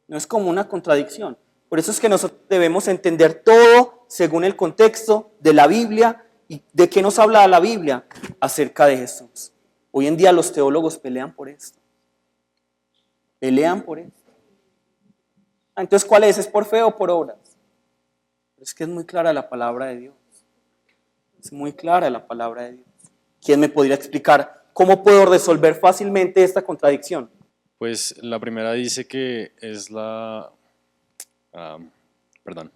No es como una contradicción. Por eso es que nosotros debemos entender todo según el contexto de la Biblia. ¿Y de qué nos habla la Biblia? Acerca de Jesús. Hoy en día los teólogos pelean por esto. Pelean por esto. Entonces, ¿cuál es? ¿Es por fe o por obras? Pero es que es muy clara la palabra de Dios. Es muy clara la palabra de Dios. ¿Quién me podría explicar cómo puedo resolver fácilmente esta contradicción? Pues la primera dice que es la... perdón.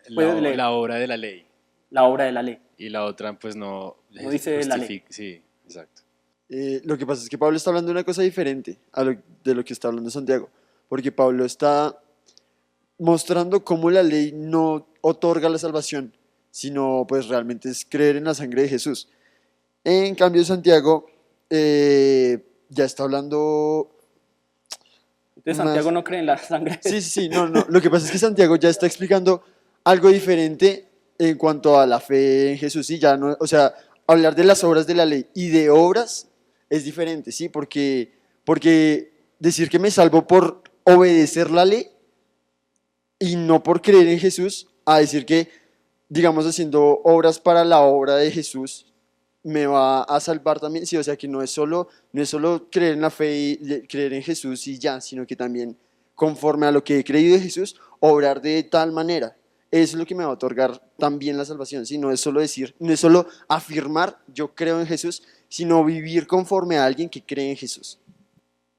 La obra de la ley. La obra de la ley. Y la otra pues no dice la ley. Sí, exacto. Lo que pasa es que Pablo está hablando de una cosa diferente de lo que está hablando Santiago, porque Pablo está mostrando cómo la ley no otorga la salvación, sino pues realmente es creer en la sangre de Jesús. En cambio Santiago ya está hablando... Entonces Santiago no cree en la sangre. Sí, no. Lo que pasa es que Santiago ya está explicando algo diferente en cuanto a la fe en Jesús. Sí, ya no, o sea, hablar de las obras de la ley y de obras es diferente, sí, porque decir que me salvo por obedecer la ley y no por creer en Jesús, a decir que, digamos, haciendo obras para la obra de Jesús me va a salvar también, sí, o sea que no es solo creer en la fe y creer en Jesús y ya, sino que también conforme a lo que he creído de Jesús, obrar de tal manera. Eso es lo que me va a otorgar también la salvación, ¿sí? No es solo decir, no es solo afirmar yo creo en Jesús, sino vivir conforme a alguien que cree en Jesús.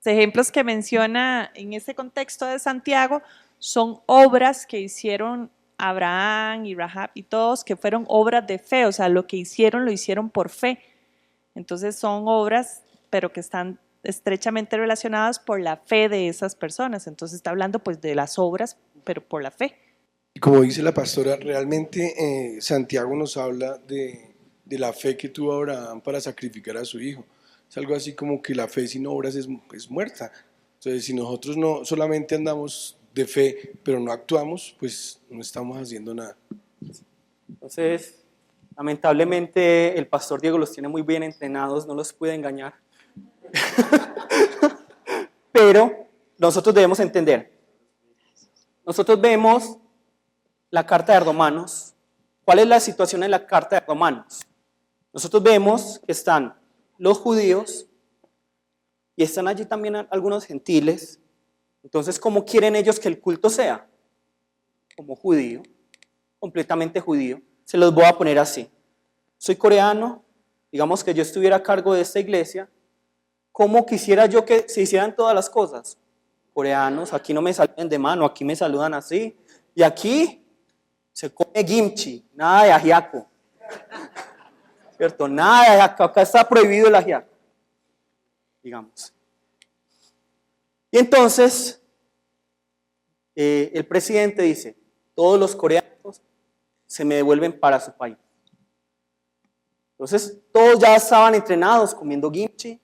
Los ejemplos que menciona en este contexto de Santiago son obras que hicieron Abraham y Rahab y todos, que fueron obras de fe, o sea, lo que hicieron lo hicieron por fe. Entonces son obras, pero que están estrechamente relacionadas por la fe de esas personas. Entonces está hablando pues de las obras, pero por la fe. Como dice la pastora, realmente Santiago nos habla de la fe que tuvo Abraham para sacrificar a su hijo. Es algo así como que la fe sin obras es muerta. Entonces, si nosotros no solamente andamos de fe, pero no actuamos, pues no estamos haciendo nada. Entonces, lamentablemente el pastor Diego los tiene muy bien entrenados, no los puede engañar. Pero nosotros debemos entender. Nosotros vemos la carta de Romanos. ¿Cuál es la situación en la carta de Romanos? nosotros vemos que están los judíos y están allí también algunos gentiles. Entonces, ¿cómo quieren ellos que el culto sea? Como judío, completamente judío. Se los voy a poner así. Soy coreano, digamos que yo estuviera a cargo de esta iglesia. ¿Cómo quisiera yo que se hicieran todas las cosas? Coreanos, aquí no me saludan de mano, aquí me saludan así. Y aquí se come kimchi, nada de ajiaco. ¿Cierto? Nada de ajiaco, acá está prohibido el ajiaco, digamos. Y entonces, el presidente dice, todos los coreanos se me devuelven para su país. Entonces, todos ya estaban entrenados comiendo kimchi,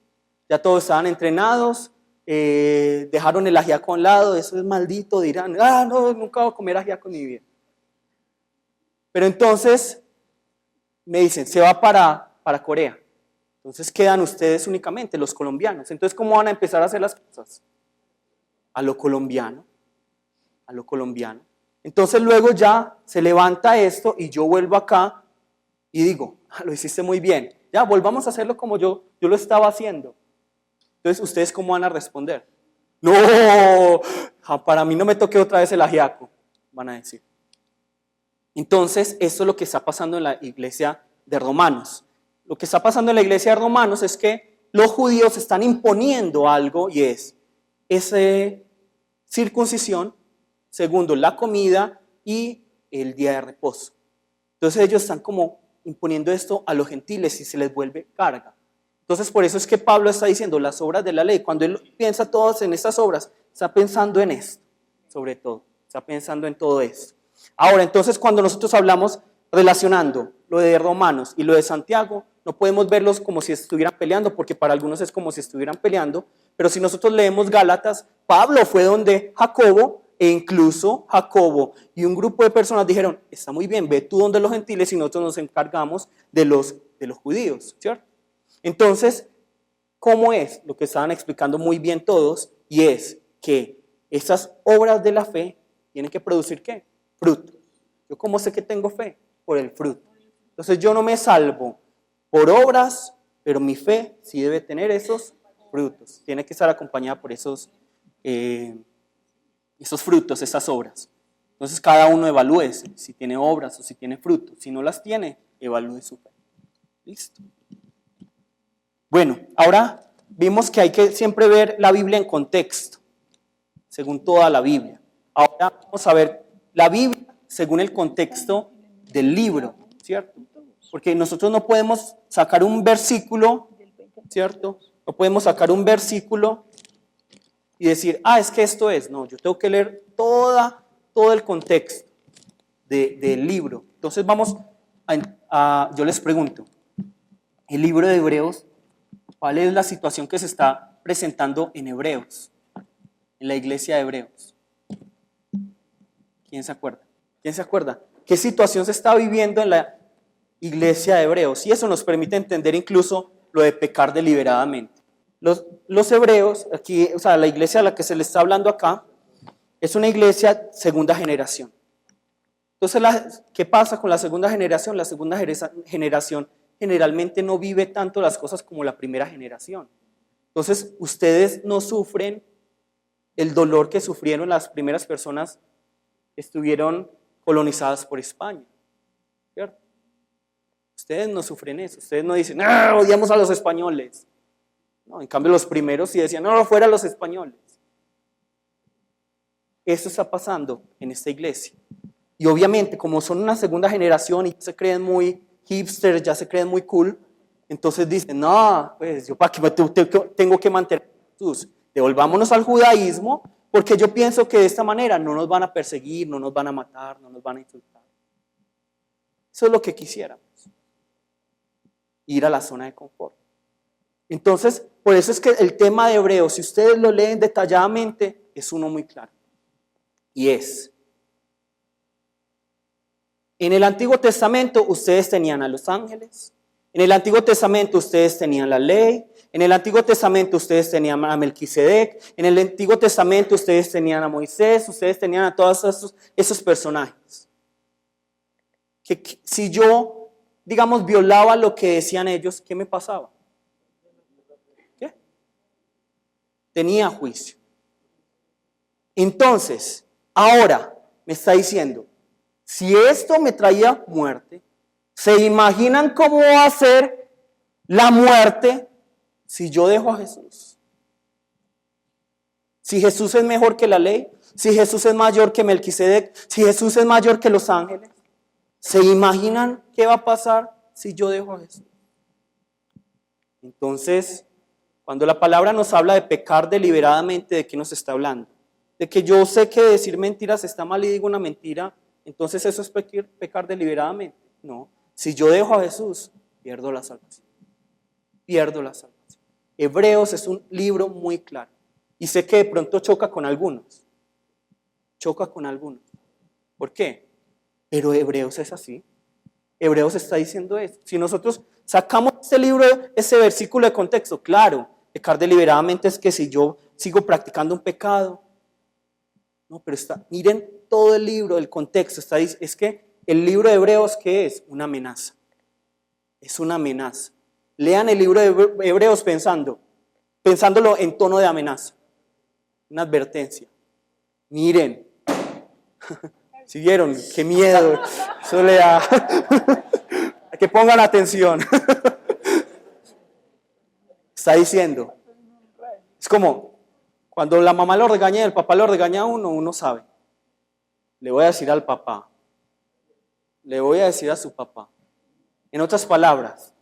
ya todos estaban entrenados, dejaron el ajiaco a un lado, eso es maldito, dirán, no, nunca voy a comer ajiaco en mi vida. Pero entonces, me dicen, se va para Corea. Entonces quedan ustedes únicamente, los colombianos. Entonces, ¿cómo van a empezar a hacer las cosas? A lo colombiano, a lo colombiano. Entonces luego ya se levanta esto y yo vuelvo acá y digo, lo hiciste muy bien, ya volvamos a hacerlo como yo lo estaba haciendo. Entonces, ¿ustedes cómo van a responder? No, para mí no me toque otra vez el ajiaco, van a decir. Entonces, esto es lo que está pasando en la iglesia de Romanos. Lo que está pasando en la iglesia de Romanos es que los judíos están imponiendo algo y es esa circuncisión, segundo, la comida y el día de reposo. Entonces ellos están como imponiendo esto a los gentiles y se les vuelve carga. Entonces por eso es que Pablo está diciendo las obras de la ley. Cuando él piensa todas en estas obras, está pensando en esto, sobre todo. Está pensando en todo esto. Ahora, entonces cuando nosotros hablamos relacionando lo de Romanos y lo de Santiago, no podemos verlos como si estuvieran peleando, porque para algunos es como si estuvieran peleando, pero si nosotros leemos Gálatas, Pablo fue donde Jacobo, e incluso Jacobo y un grupo de personas dijeron, está muy bien, ve tú donde los gentiles y nosotros nos encargamos de los judíos, ¿cierto? Entonces, ¿cómo es? Lo que estaban explicando muy bien todos, y es que esas obras de la fe tienen que producir ¿qué? Fruto. ¿Yo cómo sé que tengo fe? Por el fruto. Entonces yo no me salvo por obras, pero mi fe sí debe tener esos frutos. Tiene que estar acompañada por esos frutos, esas obras. Entonces cada uno evalúe si tiene obras o si tiene frutos. Si no las tiene, evalúe su fe. Listo. Bueno, ahora vimos que hay que siempre ver la Biblia en contexto, según toda la Biblia. Ahora vamos a ver la Biblia según el contexto del libro, ¿cierto? Porque nosotros no podemos sacar un versículo, ¿cierto? No podemos sacar un versículo y decir, es que esto es. No, yo tengo que leer todo el contexto del libro. Entonces vamos yo les pregunto, el libro de Hebreos, ¿cuál es la situación que se está presentando en Hebreos? En la iglesia de Hebreos. ¿Quién se acuerda? ¿Quién se acuerda? ¿Qué situación se está viviendo en la iglesia de Hebreos? Y eso nos permite entender incluso lo de pecar deliberadamente. Los hebreos, aquí, o sea, la iglesia a la que se le está hablando acá, es una iglesia segunda generación. Entonces, ¿qué pasa con la segunda generación? La segunda generación generalmente no vive tanto las cosas como la primera generación. Entonces, ustedes no sufren el dolor que sufrieron las primeras personas que estuvieron colonizadas por España, ¿cierto? Ustedes no sufren eso, ustedes no dicen, odiamos a los españoles. No, en cambio los primeros sí decían, no, fuera los españoles. Eso está pasando en esta iglesia. Y obviamente, como son una segunda generación y se creen muy hipsters, ya se creen muy cool, entonces dicen, no, pues yo para qué tengo que mantener a Jesús. Devolvámonos al judaísmo, porque yo pienso que de esta manera no nos van a perseguir, no nos van a matar, no nos van a insultar. Eso es lo que quisiéramos. Ir a la zona de confort. Entonces, por eso es que el tema de Hebreos, si ustedes lo leen detalladamente, es uno muy claro. Y es, en el Antiguo Testamento ustedes tenían a los ángeles, en el Antiguo Testamento ustedes tenían la ley, en el Antiguo Testamento ustedes tenían a Melquisedec, en el Antiguo Testamento ustedes tenían a Moisés, ustedes tenían a todos esos personajes. Que si yo digamos, violaba lo que decían ellos, ¿qué me pasaba? ¿Qué? Tenía juicio. Entonces, ahora me está diciendo, si esto me traía muerte, ¿se imaginan cómo va a ser la muerte si yo dejo a Jesús? Si Jesús es mejor que la ley, si Jesús es mayor que Melquisedec, si Jesús es mayor que los ángeles, ¿se imaginan qué va a pasar si yo dejo a Jesús? Entonces, cuando la palabra nos habla de pecar deliberadamente, ¿de qué nos está hablando? De que yo sé que decir mentiras está mal y digo una mentira, entonces eso es pecar deliberadamente. No, si yo dejo a Jesús, pierdo la salvación. Pierdo la salvación. Hebreos es un libro muy claro. Y sé que de pronto choca con algunos. Choca con algunos. ¿Por qué? Pero Hebreos es así. Hebreos está diciendo eso. Si nosotros sacamos este libro, ese versículo de contexto, claro, pecar deliberadamente es que si yo sigo practicando un pecado. No, pero miren todo el libro, el contexto. Es que el libro de Hebreos, ¿qué es? Una amenaza. Es una amenaza. Lean el libro de Hebreos pensándolo en tono de amenaza. Una advertencia. Miren. ¿Siguieron? ¡Qué miedo! Eso le da. Que pongan atención. Está diciendo. Es como cuando la mamá lo regaña y el papá lo regaña a uno sabe. Le voy a decir al papá. Le voy a decir a su papá. En otras palabras,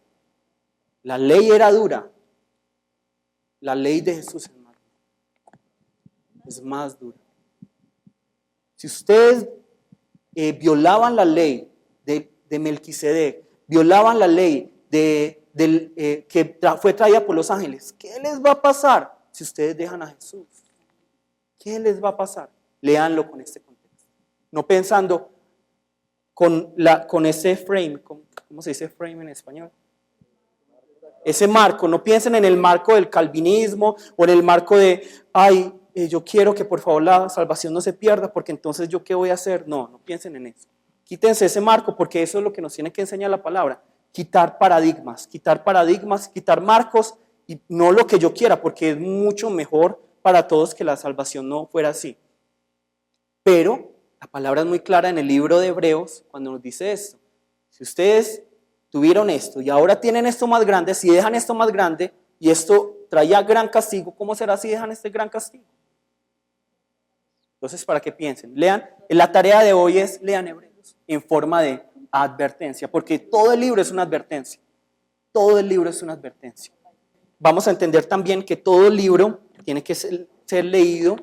la ley era dura. La ley de Jesús es más dura. Si ustedes violaban la ley de Melquisedec, violaban la ley que fue traída por los ángeles, ¿qué les va a pasar si ustedes dejan a Jesús? ¿Qué les va a pasar? Léanlo con este contexto. No pensando con ese frame, ¿cómo se dice frame en español? Ese marco, no piensen en el marco del calvinismo o en el marco de, yo quiero que por favor la salvación no se pierda porque entonces yo qué voy a hacer. No piensen en eso. Quítense ese marco porque eso es lo que nos tiene que enseñar la palabra. Quitar paradigmas, quitar marcos y no lo que yo quiera porque es mucho mejor para todos que la salvación no fuera así. Pero la palabra es muy clara en el libro de Hebreos cuando nos dice esto. Si ustedes tuvieron esto y ahora tienen esto más grande, si dejan esto más grande y esto traía gran castigo, ¿cómo será si dejan este gran castigo? Entonces, para que piensen, lean, la tarea de hoy es lean Hebreos en forma de advertencia, porque todo el libro es una advertencia. Todo el libro es una advertencia. Vamos a entender también que todo el libro tiene que ser leído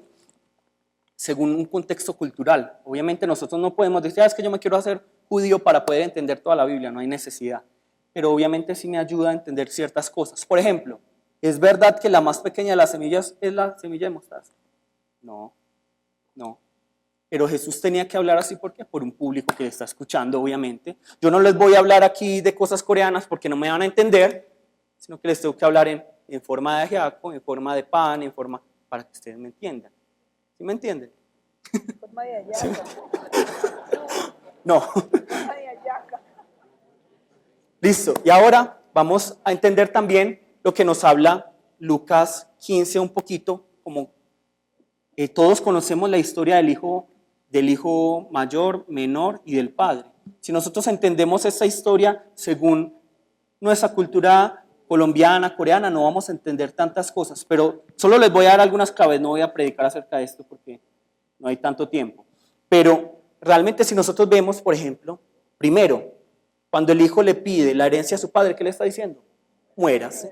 según un contexto cultural. Obviamente nosotros no podemos decir, es que yo me quiero hacer judío para poder entender toda la Biblia, no hay necesidad. Pero obviamente sí me ayuda a entender ciertas cosas. Por ejemplo, ¿es verdad que la más pequeña de las semillas es la semilla de mostaza? No. Pero Jesús tenía que hablar así, ¿por qué? Por un público que le está escuchando, obviamente. Yo no les voy a hablar aquí de cosas coreanas porque no me van a entender, sino que les tengo que hablar en forma de ajiaco, en forma de pan, para que ustedes me entiendan. ¿Sí me entienden? En forma de ayaca. No. Listo. Y ahora vamos a entender también lo que nos habla Lucas 15 un poquito, como todos conocemos la historia del hijo mayor, menor y del padre. Si nosotros entendemos esta historia según nuestra cultura colombiana, coreana, no vamos a entender tantas cosas, pero solo les voy a dar algunas claves, no voy a predicar acerca de esto porque no hay tanto tiempo. Pero realmente si nosotros vemos, por ejemplo, primero, cuando el hijo le pide la herencia a su padre, ¿qué le está diciendo? Muérase.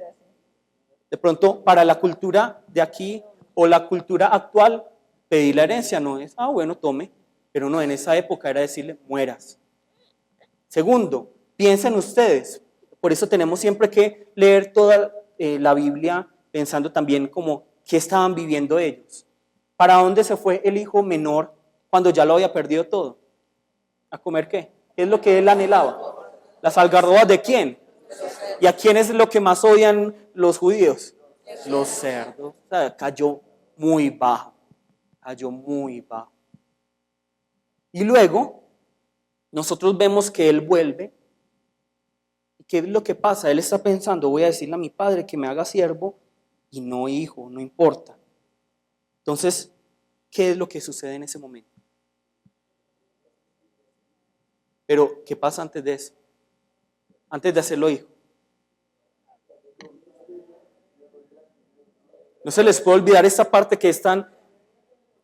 De pronto, para la cultura de aquí o la cultura actual, pedir la herencia no es, bueno, tome, pero no, en esa época era decirle, mueras. Segundo, piensen ustedes, por eso tenemos siempre que leer toda la Biblia pensando también como qué estaban viviendo ellos. ¿Para dónde se fue el hijo menor cuando ya lo había perdido todo? ¿A comer qué? ¿Qué es lo que él anhelaba? ¿Las algarrobas de quién? ¿Y a quién es lo que más odian los judíos? Los cerdos. O sea, cayó muy bajo. Y luego, nosotros vemos que él vuelve ¿Qué es lo que pasa? Él está pensando, voy a decirle a mi padre que me haga siervo y no hijo, no importa. Entonces, ¿qué es lo que sucede en ese momento? Pero, ¿qué pasa antes de eso? Antes de hacerlo hijo. No se les puede olvidar esta parte que es tan,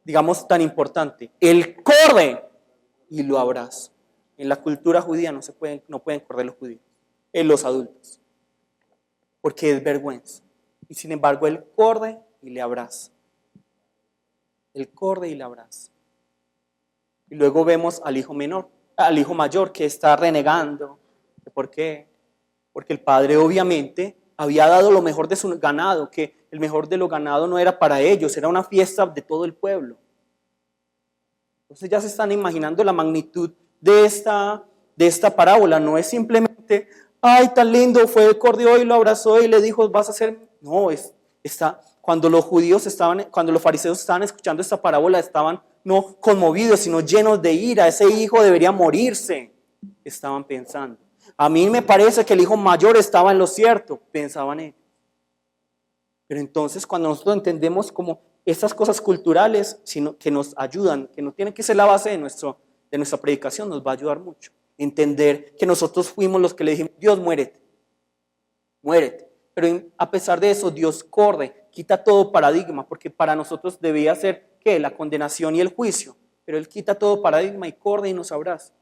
digamos, tan importante. Él corre y lo abraza. En la cultura judía no pueden correr los judíos, los adultos, porque es vergüenza. Y sin embargo, él corre y le abraza. Él corre y le abraza. Y luego vemos al hijo mayor que está renegando. ¿Por qué? Porque el padre obviamente había dado lo mejor de su ganado, que el mejor de los ganados no era para ellos, era una fiesta de todo el pueblo. Entonces ya se están imaginando la magnitud de esta parábola. No es simplemente, ay, tan lindo, corrió y lo abrazó y le dijo, vas a hacer. No, cuando los fariseos estaban escuchando esta parábola, estaban no conmovidos, sino llenos de ira. Ese hijo debería morirse, estaban pensando. A mí me parece que el hijo mayor estaba en lo cierto, pensaban ellos. Pero entonces cuando nosotros entendemos como estas cosas culturales que nos ayudan, que no tienen que ser la base de nuestra predicación, nos va a ayudar mucho. Entender que nosotros fuimos los que le dijimos, Dios, muérete. Pero a pesar de eso, Dios corre, quita todo paradigma, porque para nosotros debía ser, ¿qué? La condenación y el juicio. Pero Él quita todo paradigma y corre y nos abraza.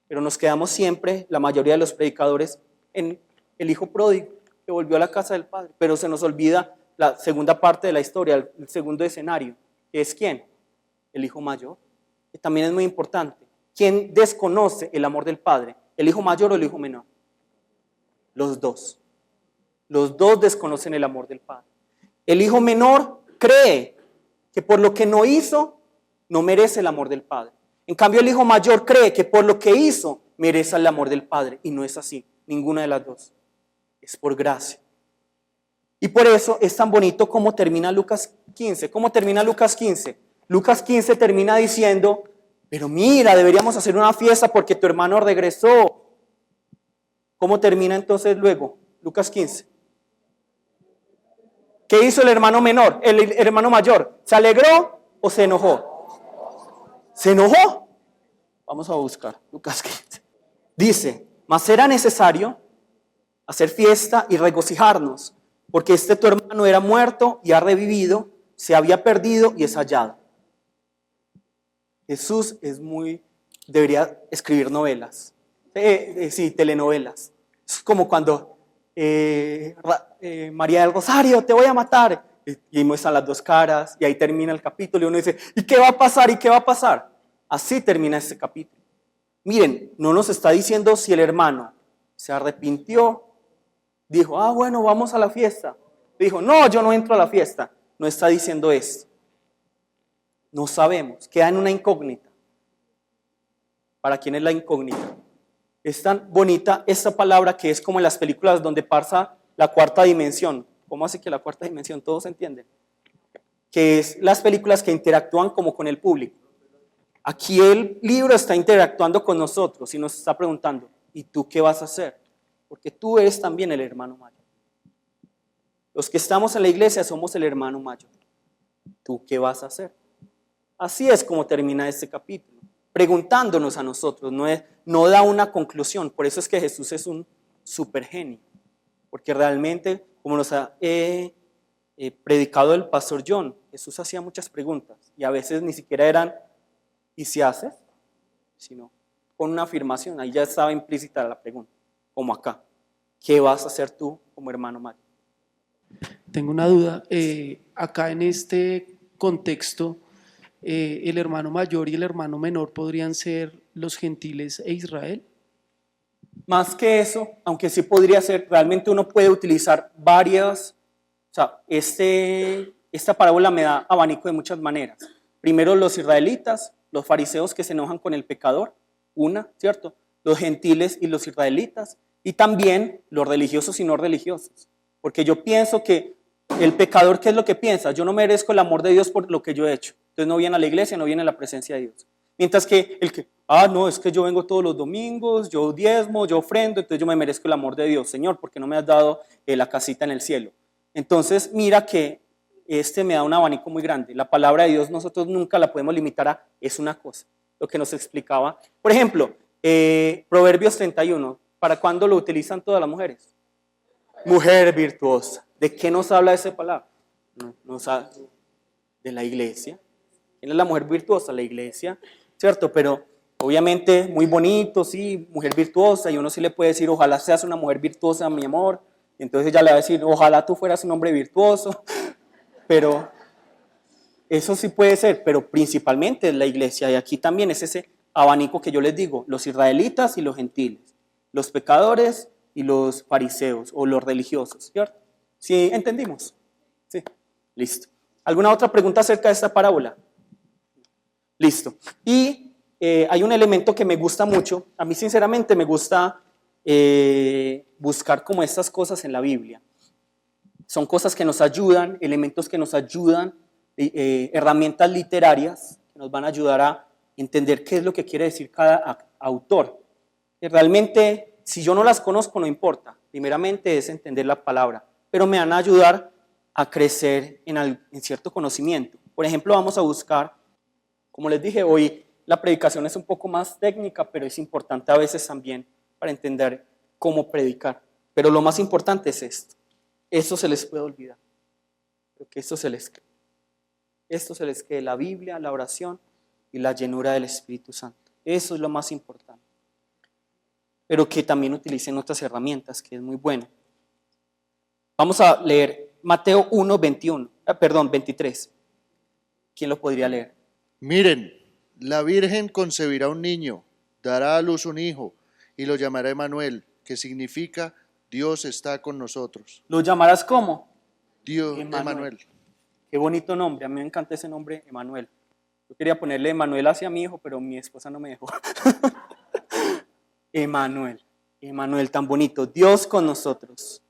Pero nos quedamos siempre, la mayoría de los predicadores, en el hijo pródigo que volvió a la casa del padre. Pero se nos olvida la segunda parte de la historia, el segundo escenario, que es ¿quién? El hijo mayor, que también es muy importante. ¿Quién desconoce el amor del padre? ¿El hijo mayor o el hijo menor? Los dos. Los dos desconocen el amor del padre. El hijo menor cree que por lo que no hizo, no merece el amor del padre. En cambio, el hijo mayor cree que por lo que hizo, merece el amor del padre. Y no es así, ninguna de las dos. Es por gracia. Y por eso es tan bonito como termina Lucas 15. ¿Cómo termina Lucas 15? Lucas 15 termina diciendo, pero mira, deberíamos hacer una fiesta porque tu hermano regresó. ¿Cómo termina entonces luego? Lucas 15. ¿Qué hizo el hermano menor? El hermano mayor. ¿Se alegró o se enojó? ¿Se enojó? Vamos a buscar Lucas 15. Dice, mas era necesario hacer fiesta y regocijarnos, porque tu hermano era muerto y ha revivido, se había perdido y es hallado. Jesús debería escribir novelas, sí, telenovelas. Es como cuando María del Rosario, te voy a matar, y muestran las dos caras, y ahí termina el capítulo, y uno dice, ¿y qué va a pasar? ¿Y qué va a pasar? Así termina este capítulo. Miren, no nos está diciendo si el hermano se arrepintió, dijo, bueno, vamos a la fiesta. Dijo, no, yo no entro a la fiesta. No está diciendo esto. No sabemos, queda en una incógnita. ¿Para quién es la incógnita? Es tan bonita esta palabra que es como en las películas donde pasa la cuarta dimensión. ¿Cómo hace que la cuarta dimensión? ¿Todos entienden? Que es las películas que interactúan como con el público. Aquí el libro está interactuando con nosotros y nos está preguntando, ¿y tú qué vas a hacer? Porque tú eres también el hermano mayor. Los que estamos en la iglesia somos el hermano mayor. ¿Tú qué vas a hacer? Así es como termina este capítulo, preguntándonos a nosotros, no da una conclusión. Por eso es que Jesús es un supergenio, porque realmente, como nos ha predicado el pastor John, Jesús hacía muchas preguntas y a veces ni siquiera eran ¿y si haces? Sino con una afirmación, ahí ya estaba implícita la pregunta, como acá, ¿qué vas a hacer tú como hermano mayor? Tengo una duda, acá en este contexto, el hermano mayor y el hermano menor podrían ser los gentiles e Israel. Más que eso, aunque sí podría ser, realmente uno puede utilizar varias, o sea, esta parábola me da abanico de muchas maneras. Primero los israelitas, los fariseos que se enojan con el pecador, ¿cierto? Los gentiles y los israelitas, y también los religiosos y no religiosos. Porque yo pienso que el pecador, ¿qué es lo que piensa? Yo no merezco el amor de Dios por lo que yo he hecho. Entonces no viene a la iglesia, no viene a la presencia de Dios. Mientras que el que, no, es que yo vengo todos los domingos, yo diezmo, yo ofrendo, entonces yo me merezco el amor de Dios. Señor, ¿por qué no me has dado la casita en el cielo? Entonces mira que me da un abanico muy grande. La palabra de Dios nosotros nunca la podemos limitar a es una cosa. Lo que nos explicaba. Por ejemplo, Proverbios 31. ¿Para cuándo lo utilizan todas las mujeres? Mujer virtuosa. ¿De qué nos habla esa palabra? Nos habla de la iglesia. ¿Quién es la mujer virtuosa? La iglesia, ¿cierto? Pero obviamente muy bonito, sí, mujer virtuosa, y uno sí le puede decir, ojalá seas una mujer virtuosa, mi amor. Y entonces ella le va a decir, ojalá tú fueras un hombre virtuoso. Pero eso sí puede ser, pero principalmente es la iglesia. Y aquí también es ese abanico que yo les digo, los israelitas y los gentiles, los pecadores y los fariseos o los religiosos, ¿cierto? ¿Sí entendimos? Sí, listo. ¿Alguna otra pregunta acerca de esta parábola? Listo. Y hay un elemento que me gusta mucho, a mí sinceramente me gusta buscar como estas cosas en la Biblia. Son cosas que nos ayudan, elementos que nos ayudan, herramientas literarias que nos van a ayudar a entender qué es lo que quiere decir cada autor. Y realmente, si yo no las conozco, no importa. Primeramente es entender la palabra, pero me van a ayudar a crecer en cierto conocimiento. Por ejemplo, vamos a buscar, como les dije, hoy la predicación es un poco más técnica, pero es importante a veces también para entender cómo predicar. Pero lo más importante es esto. Eso se les puede olvidar. Porque esto se les quede, la Biblia, la oración y la llenura del Espíritu Santo. Eso es lo más importante. Pero que también utilicen otras herramientas, que es muy bueno. Vamos a leer Mateo 1, 23. ¿Quién lo podría leer? Miren, la Virgen concebirá un niño, dará a luz un hijo y lo llamará Emmanuel, que significa Dios está con nosotros. ¿Lo llamarás cómo? Dios, Emmanuel. Qué bonito nombre, a mí me encanta ese nombre, Emmanuel. Yo quería ponerle Emmanuel hacia mi hijo, pero mi esposa no me dejó. Emmanuel, tan bonito, Dios con nosotros.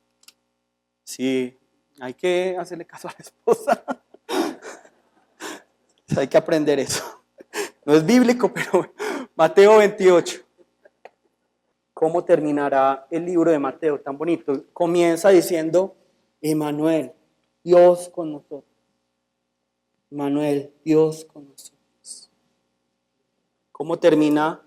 Sí, hay que hacerle caso a la esposa. Hay que aprender eso. No es bíblico, pero Mateo 28. ¿Cómo terminará el libro de Mateo? Tan bonito. Comienza diciendo, Emmanuel, Dios con nosotros. Emmanuel, Dios con nosotros. ¿Cómo termina?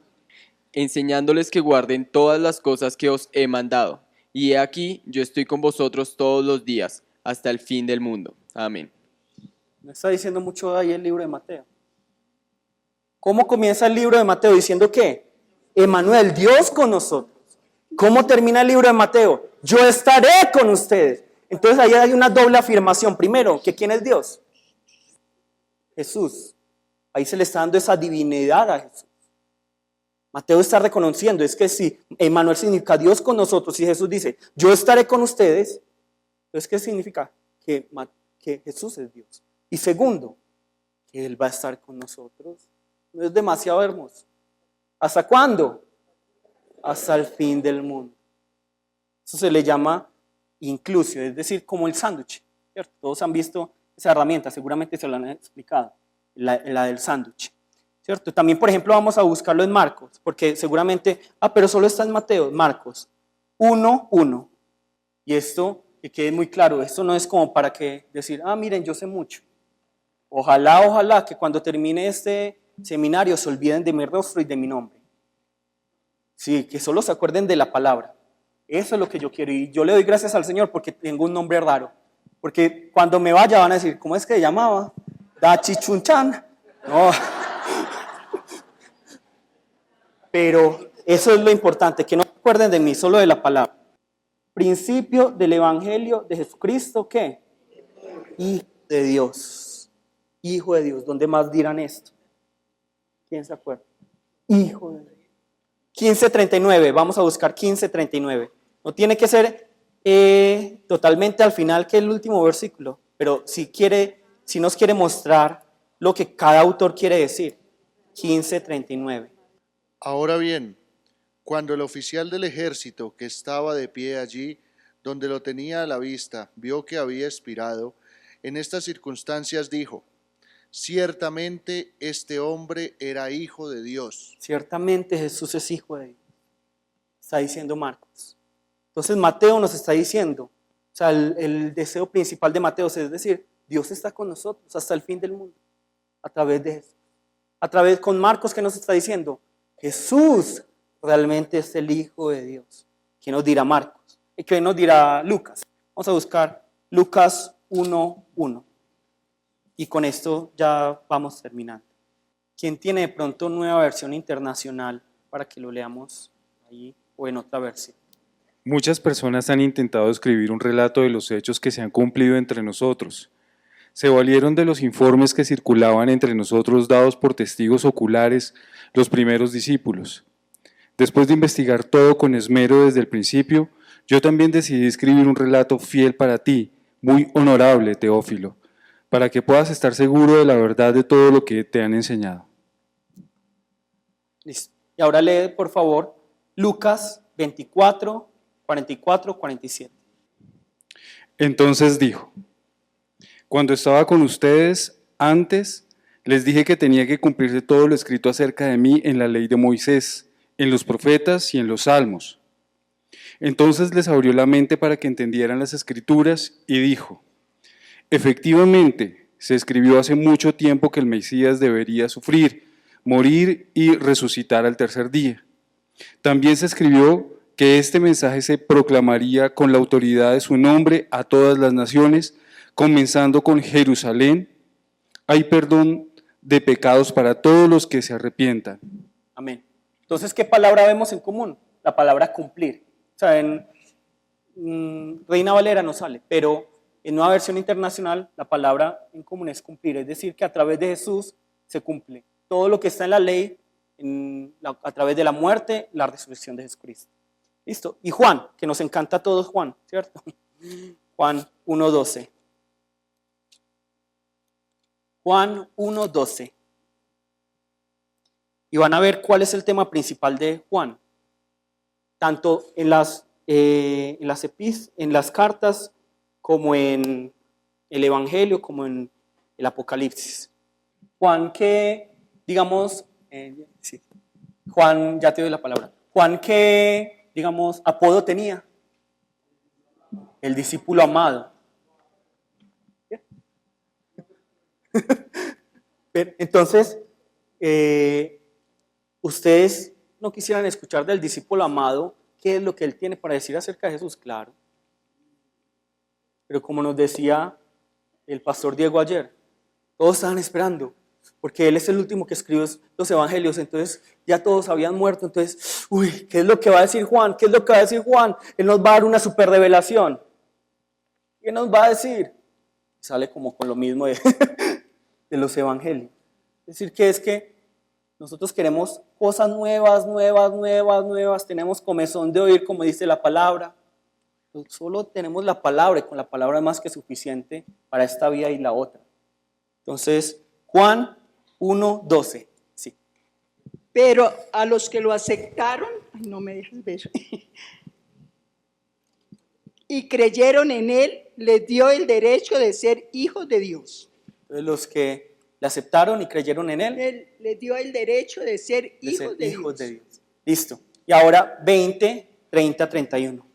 Enseñándoles que guarden todas las cosas que os he mandado. Y he aquí, yo estoy con vosotros todos los días, hasta el fin del mundo. Amén. Me está diciendo mucho ahí el libro de Mateo. ¿Cómo comienza el libro de Mateo? Diciendo que Emmanuel, Dios con nosotros. ¿Cómo termina el libro de Mateo? Yo estaré con ustedes. Entonces ahí hay una doble afirmación. Primero, que ¿quién es Dios? Jesús. Ahí se le está dando esa divinidad a Jesús. Mateo está reconociendo, es que si Emmanuel significa Dios con nosotros y Jesús dice, yo estaré con ustedes, entonces ¿qué significa? Que Jesús es Dios. Y segundo, que Él va a estar con nosotros. ¿No es demasiado hermoso? ¿Hasta cuándo? Hasta el fin del mundo. Eso se le llama inclusio, es decir, como el sándwich. Todos han visto esa herramienta, seguramente se lo han explicado, la del sándwich. ¿Cierto? También, por ejemplo, vamos a buscarlo en Marcos, porque seguramente, pero solo está en Mateo, Marcos 1:1. Y esto, que quede muy claro, esto no es como para que decir, miren, yo sé mucho. Ojalá que cuando termine este seminario se olviden de mi rostro y de mi nombre. Sí, que solo se acuerden de la palabra. Eso es lo que yo quiero. Y yo le doy gracias al Señor porque tengo un nombre raro. Porque cuando me vaya van a decir, ¿cómo es que se llamaba? Dachichunchan. No. Pero eso es lo importante, que no se acuerden de mí, solo de la palabra. Principio del Evangelio de Jesucristo, ¿qué? Hijo de Dios. Hijo de Dios. ¿Dónde más dirán esto? ¿Quién se acuerda? Hijo de Dios. 15:39, vamos a buscar 15:39. No tiene que ser totalmente al final que el último versículo, pero si nos quiere mostrar lo que cada autor quiere decir. 15:39. Ahora bien, cuando el oficial del ejército que estaba de pie allí, donde lo tenía a la vista, vio que había expirado, en estas circunstancias dijo, Ciertamente este hombre era hijo de Dios. Ciertamente Jesús es hijo de Dios. Está diciendo Marcos. Entonces Mateo nos está diciendo, o sea, el deseo principal de Mateo es decir, Dios está con nosotros hasta el fin del mundo, a través de Jesús. A través con Marcos, ¿qué nos está diciendo? Jesús realmente es el Hijo de Dios. ¿Qué nos dirá Marcos? ¿Y qué nos dirá Lucas? Vamos a buscar Lucas 1:1. Y con esto ya vamos terminando. ¿Quién tiene de pronto nueva versión internacional para que lo leamos ahí o en otra versión? Muchas personas han intentado escribir un relato de los hechos que se han cumplido entre nosotros. Se valieron de los informes que circulaban entre nosotros dados por testigos oculares, los primeros discípulos. Después de investigar todo con esmero desde el principio, yo también decidí escribir un relato fiel para ti, muy honorable, Teófilo, para que puedas estar seguro de la verdad de todo lo que te han enseñado. Listo. Y ahora lee, por favor, Lucas 24, 44, 47. Entonces dijo: cuando estaba con ustedes antes, les dije que tenía que cumplirse todo lo escrito acerca de mí en la ley de Moisés, en los profetas y en los salmos. Entonces les abrió la mente para que entendieran las escrituras y dijo: efectivamente, se escribió hace mucho tiempo que el Mesías debería sufrir, morir y resucitar al tercer día. También se escribió que este mensaje se proclamaría con la autoridad de su nombre a todas las naciones, comenzando con Jerusalén. Hay perdón de pecados para todos los que se arrepientan. Amén. Entonces, ¿qué palabra vemos en común? La palabra cumplir. O sea, en Reina Valera no sale, pero en Nueva Versión Internacional la palabra en común es cumplir. Es decir, que a través de Jesús se cumple todo lo que está en la ley, a través de la muerte, la resurrección de Jesucristo. ¿Listo? Y Juan, que nos encanta a todos Juan, ¿cierto? Juan 1:12. Juan 1:12. Y van a ver cuál es el tema principal de Juan. Tanto en las cartas, como en el Evangelio, como en el Apocalipsis. Juan que, digamos, sí. Juan, ya te doy la palabra. Juan que, digamos, apodo tenía. El discípulo amado. Entonces, ustedes no quisieran escuchar del discípulo amado qué es lo que él tiene para decir acerca de Jesús, claro. Pero como nos decía el pastor Diego ayer, todos estaban esperando, porque él es el último que escribió los evangelios, entonces ya todos habían muerto, entonces, uy, ¿qué es lo que va a decir Juan? ¿Qué es lo que va a decir Juan? Él nos va a dar una super revelación. ¿Qué nos va a decir? Sale como con lo mismo de los evangelios. Es decir, que es que nosotros queremos cosas nuevas, tenemos comezón de oír, como dice la palabra. Solo tenemos la palabra y con la palabra es más que suficiente para esta vida y la otra. Entonces, Juan 1:12. Sí. Pero a los que lo aceptaron, no me dejes ver, y creyeron en él, les dio el derecho de ser hijos de Dios. Entonces, los que le aceptaron y creyeron en él, les dio el derecho de ser hijos de Dios. Listo. Y ahora 20, 30, 31.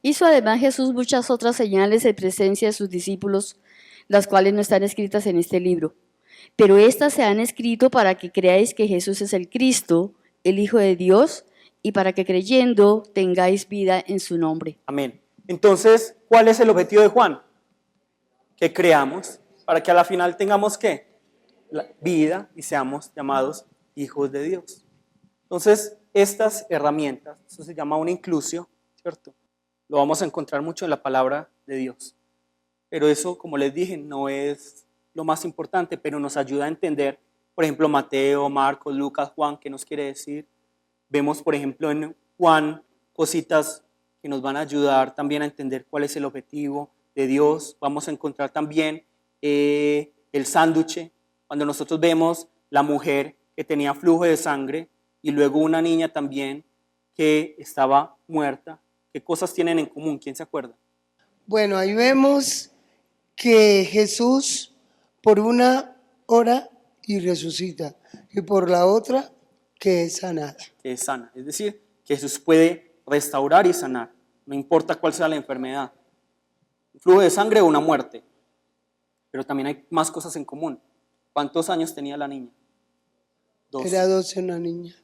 Hizo además Jesús muchas otras señales en presencia de sus discípulos, las cuales no están escritas en este libro. Pero estas se han escrito para que creáis que Jesús es el Cristo, el Hijo de Dios, y para que creyendo tengáis vida en su nombre. Amén. Entonces, ¿cuál es el objetivo de Juan? Que creamos, para que a la final tengamos ¿qué? La vida y seamos llamados hijos de Dios. Entonces, estas herramientas, eso se llama una inclusio, ¿cierto? Lo vamos a encontrar mucho en la palabra de Dios. Pero eso, como les dije, no es lo más importante, pero nos ayuda a entender, por ejemplo, Mateo, Marcos, Lucas, Juan, ¿qué nos quiere decir? Vemos, por ejemplo, en Juan cositas que nos van a ayudar también a entender cuál es el objetivo de Dios. Vamos a encontrar también el sánduche, cuando nosotros vemos la mujer que tenía flujo de sangre y luego una niña también que estaba muerta. ¿Qué cosas tienen en común? ¿Quién se acuerda? Bueno, ahí vemos que Jesús por una hora y resucita, y por la otra que es sanada. Que es sana. Es decir, que Jesús puede restaurar y sanar, no importa cuál sea la enfermedad. Un flujo de sangre o una muerte. Pero también hay más cosas en común. ¿Cuántos años tenía la niña? 2. Era 12 una niña.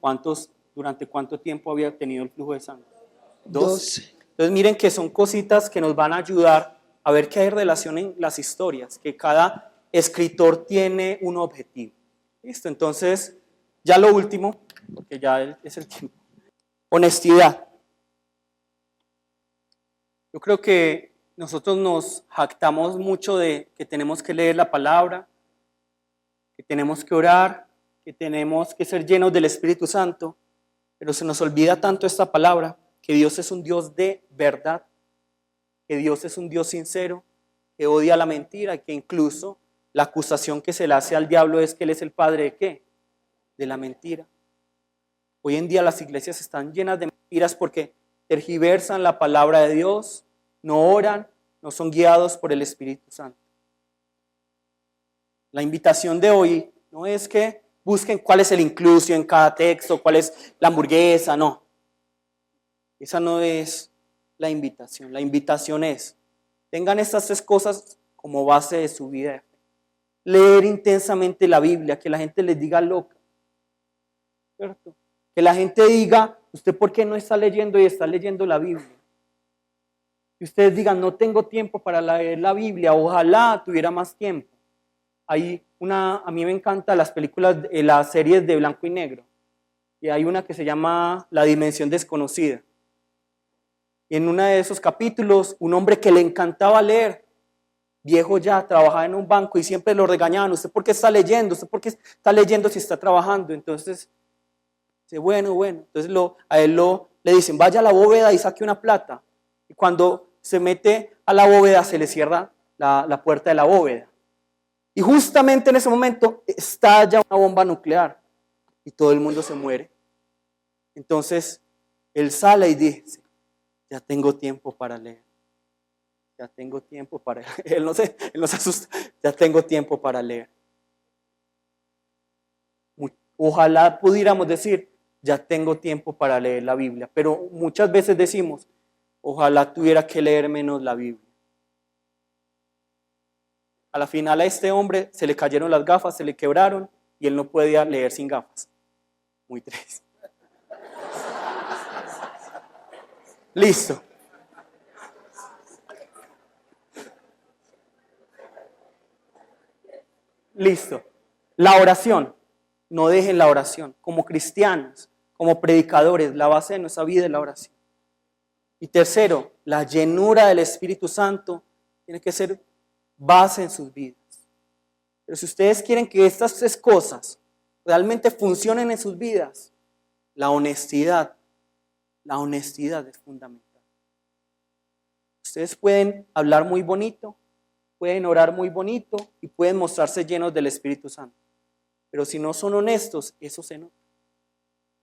¿Durante cuánto tiempo había tenido el flujo de sangre? 12. Entonces miren que son cositas que nos van a ayudar a ver que hay relación en las historias, que cada escritor tiene un objetivo. ¿Listo? Entonces, ya lo último, porque ya es el tiempo. Honestidad. Yo creo que nosotros nos jactamos mucho de que tenemos que leer la palabra, que tenemos que orar, que tenemos que ser llenos del Espíritu Santo, pero se nos olvida tanto esta palabra, que Dios es un Dios de verdad, que Dios es un Dios sincero, que odia la mentira, que incluso la acusación que se le hace al diablo es que él es el padre de ¿qué? De la mentira. Hoy en día las iglesias están llenas de mentiras porque tergiversan la palabra de Dios, no oran, no son guiados por el Espíritu Santo. La invitación de hoy no es que busquen cuál es el inclusio en cada texto, cuál es la hamburguesa, no. Esa no es la invitación. La invitación es, tengan estas 3 cosas como base de su vida. Leer intensamente la Biblia, que la gente les diga loca, ¿cierto? Que la gente diga, ¿usted por qué no está leyendo y está leyendo la Biblia? Y ustedes digan, no tengo tiempo para leer la Biblia, ojalá tuviera más tiempo. A mí me encantan las películas, las series de blanco y negro. Y hay una que se llama La Dimensión Desconocida. Y en uno de esos capítulos, un hombre que le encantaba leer, viejo ya, trabajaba en un banco y siempre lo regañaban. ¿Usted por qué está leyendo? ¿Usted por qué está leyendo si está trabajando? Entonces, dice, bueno. Entonces a él le dicen, vaya a la bóveda y saque una plata. Y cuando se mete a la bóveda, se le cierra la puerta de la bóveda. Y justamente en ese momento estalla una bomba nuclear y todo el mundo se muere. Entonces, él sale y dice, ya tengo tiempo para leer. Ya tengo tiempo para leer. Él no se asusta. Ya tengo tiempo para leer. Ojalá pudiéramos decir, ya tengo tiempo para leer la Biblia. Pero muchas veces decimos, ojalá tuviera que leer menos la Biblia. A la final a este hombre se le cayeron las gafas, se le quebraron y él no podía leer sin gafas. Muy triste. Listo. Listo. La oración. No dejen la oración. Como cristianos, como predicadores, la base de nuestra vida es la oración. Y tercero, la llenura del Espíritu Santo tiene que ser base en sus vidas. Pero si ustedes quieren que estas 3 cosas realmente funcionen en sus vidas, la honestidad es fundamental. Ustedes pueden hablar muy bonito, pueden orar muy bonito y pueden mostrarse llenos del Espíritu Santo. Pero si no son honestos, eso se nota.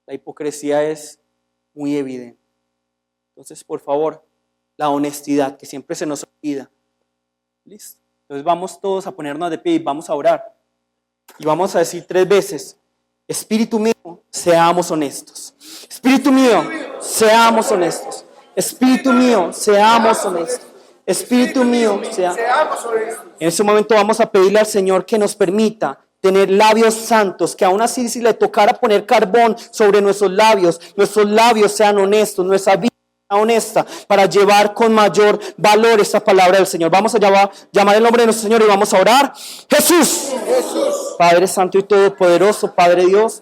La hipocresía es muy evidente. Entonces, por favor, la honestidad, que siempre se nos olvida. ¿Listo? Entonces vamos todos a ponernos de pie y vamos a orar. Y vamos a decir 3 veces, Espíritu mío, seamos honestos. Espíritu mío, seamos honestos. Espíritu mío, seamos honestos. Espíritu mío, seamos honestos. En este momento vamos a pedirle al Señor que nos permita tener labios santos, que aún así si le tocara poner carbón sobre nuestros labios sean honestos, nuestra vida honesta, para llevar con mayor valor esta palabra del Señor. Vamos a llamar el nombre de nuestro Señor y vamos a orar. Jesús, Padre Santo y Todopoderoso, Padre Dios,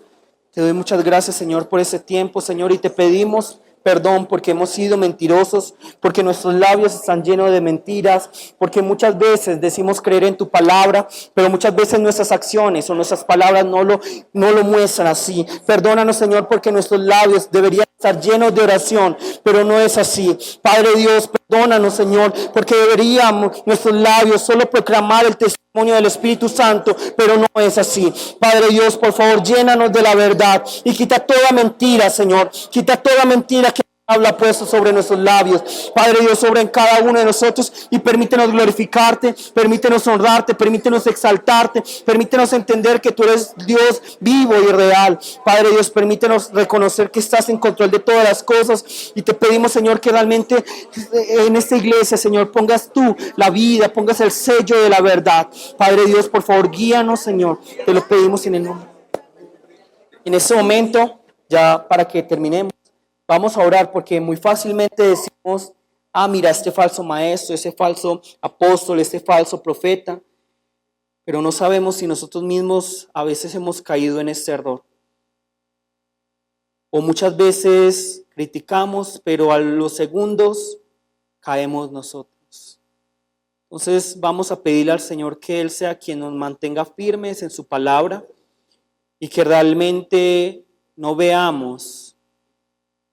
te doy muchas gracias, Señor, por ese tiempo, Señor, y te pedimos perdón porque hemos sido mentirosos, porque nuestros labios están llenos de mentiras, porque muchas veces decimos creer en tu palabra, pero muchas veces nuestras acciones o nuestras palabras no lo muestran así. Perdónanos, Señor, porque nuestros labios deberían estar llenos de oración, pero no es así. Padre Dios, perdónanos, Señor, porque deberíamos nuestros labios solo proclamar el testimonio del Espíritu Santo, pero no es así. Padre Dios, por favor, llénanos de la verdad y quita toda mentira, Señor. Quita toda mentira que habla puesto sobre nuestros labios. Padre Dios, sobre en cada uno de nosotros y permítenos glorificarte, permítenos honrarte, permítenos exaltarte, permítenos entender que tú eres Dios vivo y real. Padre Dios, permítenos reconocer que estás en control de todas las cosas y te pedimos, Señor, que realmente en esta iglesia, Señor, pongas tú la vida, pongas el sello de la verdad. Padre Dios, por favor, guíanos, Señor, te lo pedimos en el nombre. En este momento, ya para que terminemos, vamos a orar porque muy fácilmente decimos, mira, este falso maestro, ese falso apóstol, este falso profeta, pero no sabemos si nosotros mismos a veces hemos caído en este error. O muchas veces criticamos, pero a los segundos caemos nosotros. Entonces vamos a pedirle al Señor que Él sea quien nos mantenga firmes en su palabra y que realmente no veamos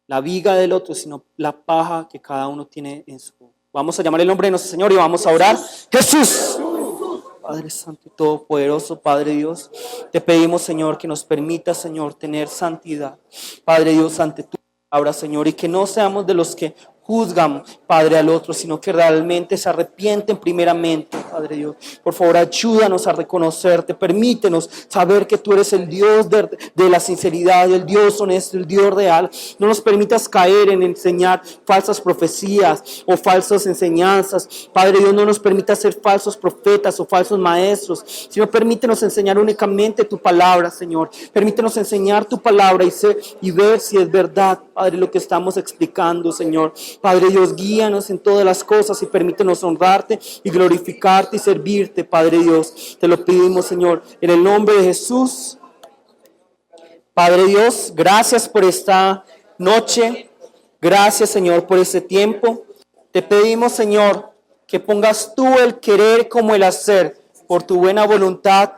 la viga del otro, sino la paja que cada uno tiene en su. Vamos a llamar el nombre de nuestro Señor y vamos a orar. Jesús. Padre Santo y Todopoderoso, Padre Dios, te pedimos, Señor, que nos permita, Señor, tener santidad, Padre Dios, ante tu palabra, Señor, y que no seamos de los que juzgan, Padre, al otro, sino que realmente se arrepienten primeramente, Padre Dios. Por favor, ayúdanos a reconocerte, permítenos saber que tú eres el Dios de la sinceridad, el Dios honesto, el Dios real. No nos permitas caer en enseñar falsas profecías o falsas enseñanzas. Padre Dios, no nos permitas ser falsos profetas o falsos maestros, sino permítenos enseñar únicamente tu palabra, Señor. Permítenos enseñar tu palabra y ver si es verdad, Padre, lo que estamos explicando, Señor. Padre Dios, guíanos en todas las cosas y permítenos honrarte y glorificarte y servirte, Padre Dios. Te lo pedimos, Señor, en el nombre de Jesús. Padre Dios, gracias por esta noche. Gracias, Señor, por este tiempo. Te pedimos, Señor, que pongas tú el querer como el hacer por tu buena voluntad,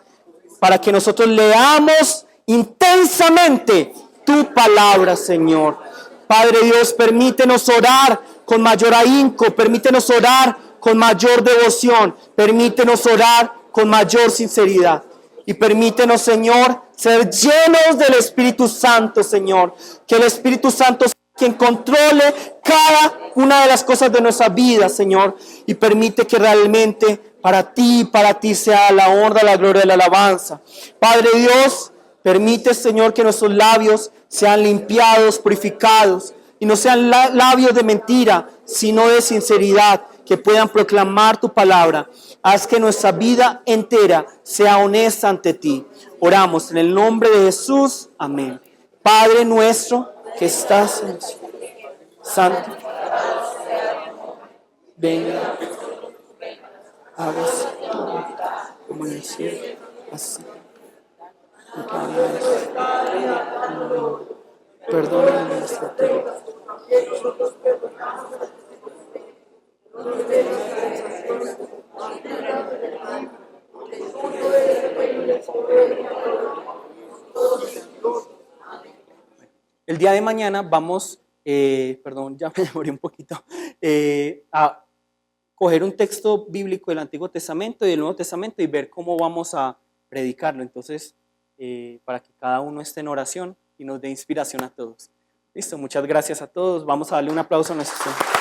para que nosotros leamos intensamente tu palabra, Señor. Padre Dios, permítenos orar con mayor ahínco, permítenos orar con mayor devoción, permítenos orar con mayor sinceridad. Y permítenos, Señor, ser llenos del Espíritu Santo, Señor. Que el Espíritu Santo sea quien controle cada una de las cosas de nuestra vida, Señor. Y permite que realmente para ti sea la honra, la gloria y la alabanza. Padre Dios, permite, Señor, que nuestros labios sean limpiados, purificados, y no sean labios de mentira, sino de sinceridad, que puedan proclamar tu palabra. Haz que nuestra vida entera sea honesta ante ti. Oramos en el nombre de Jesús. Amén. Padre nuestro que estás en el cielo, santificado sea tu nombre. Venga, hágase tu voluntad como en el cielo, así. Perdona nuestra deuda. El día de mañana vamos, ya me demoré un poquito, a coger un texto bíblico del Antiguo Testamento y del Nuevo Testamento y ver cómo vamos a predicarlo. Entonces, para que cada uno esté en oración y nos dé inspiración a todos. Listo, muchas gracias a todos. Vamos a darle un aplauso a nuestro Señor.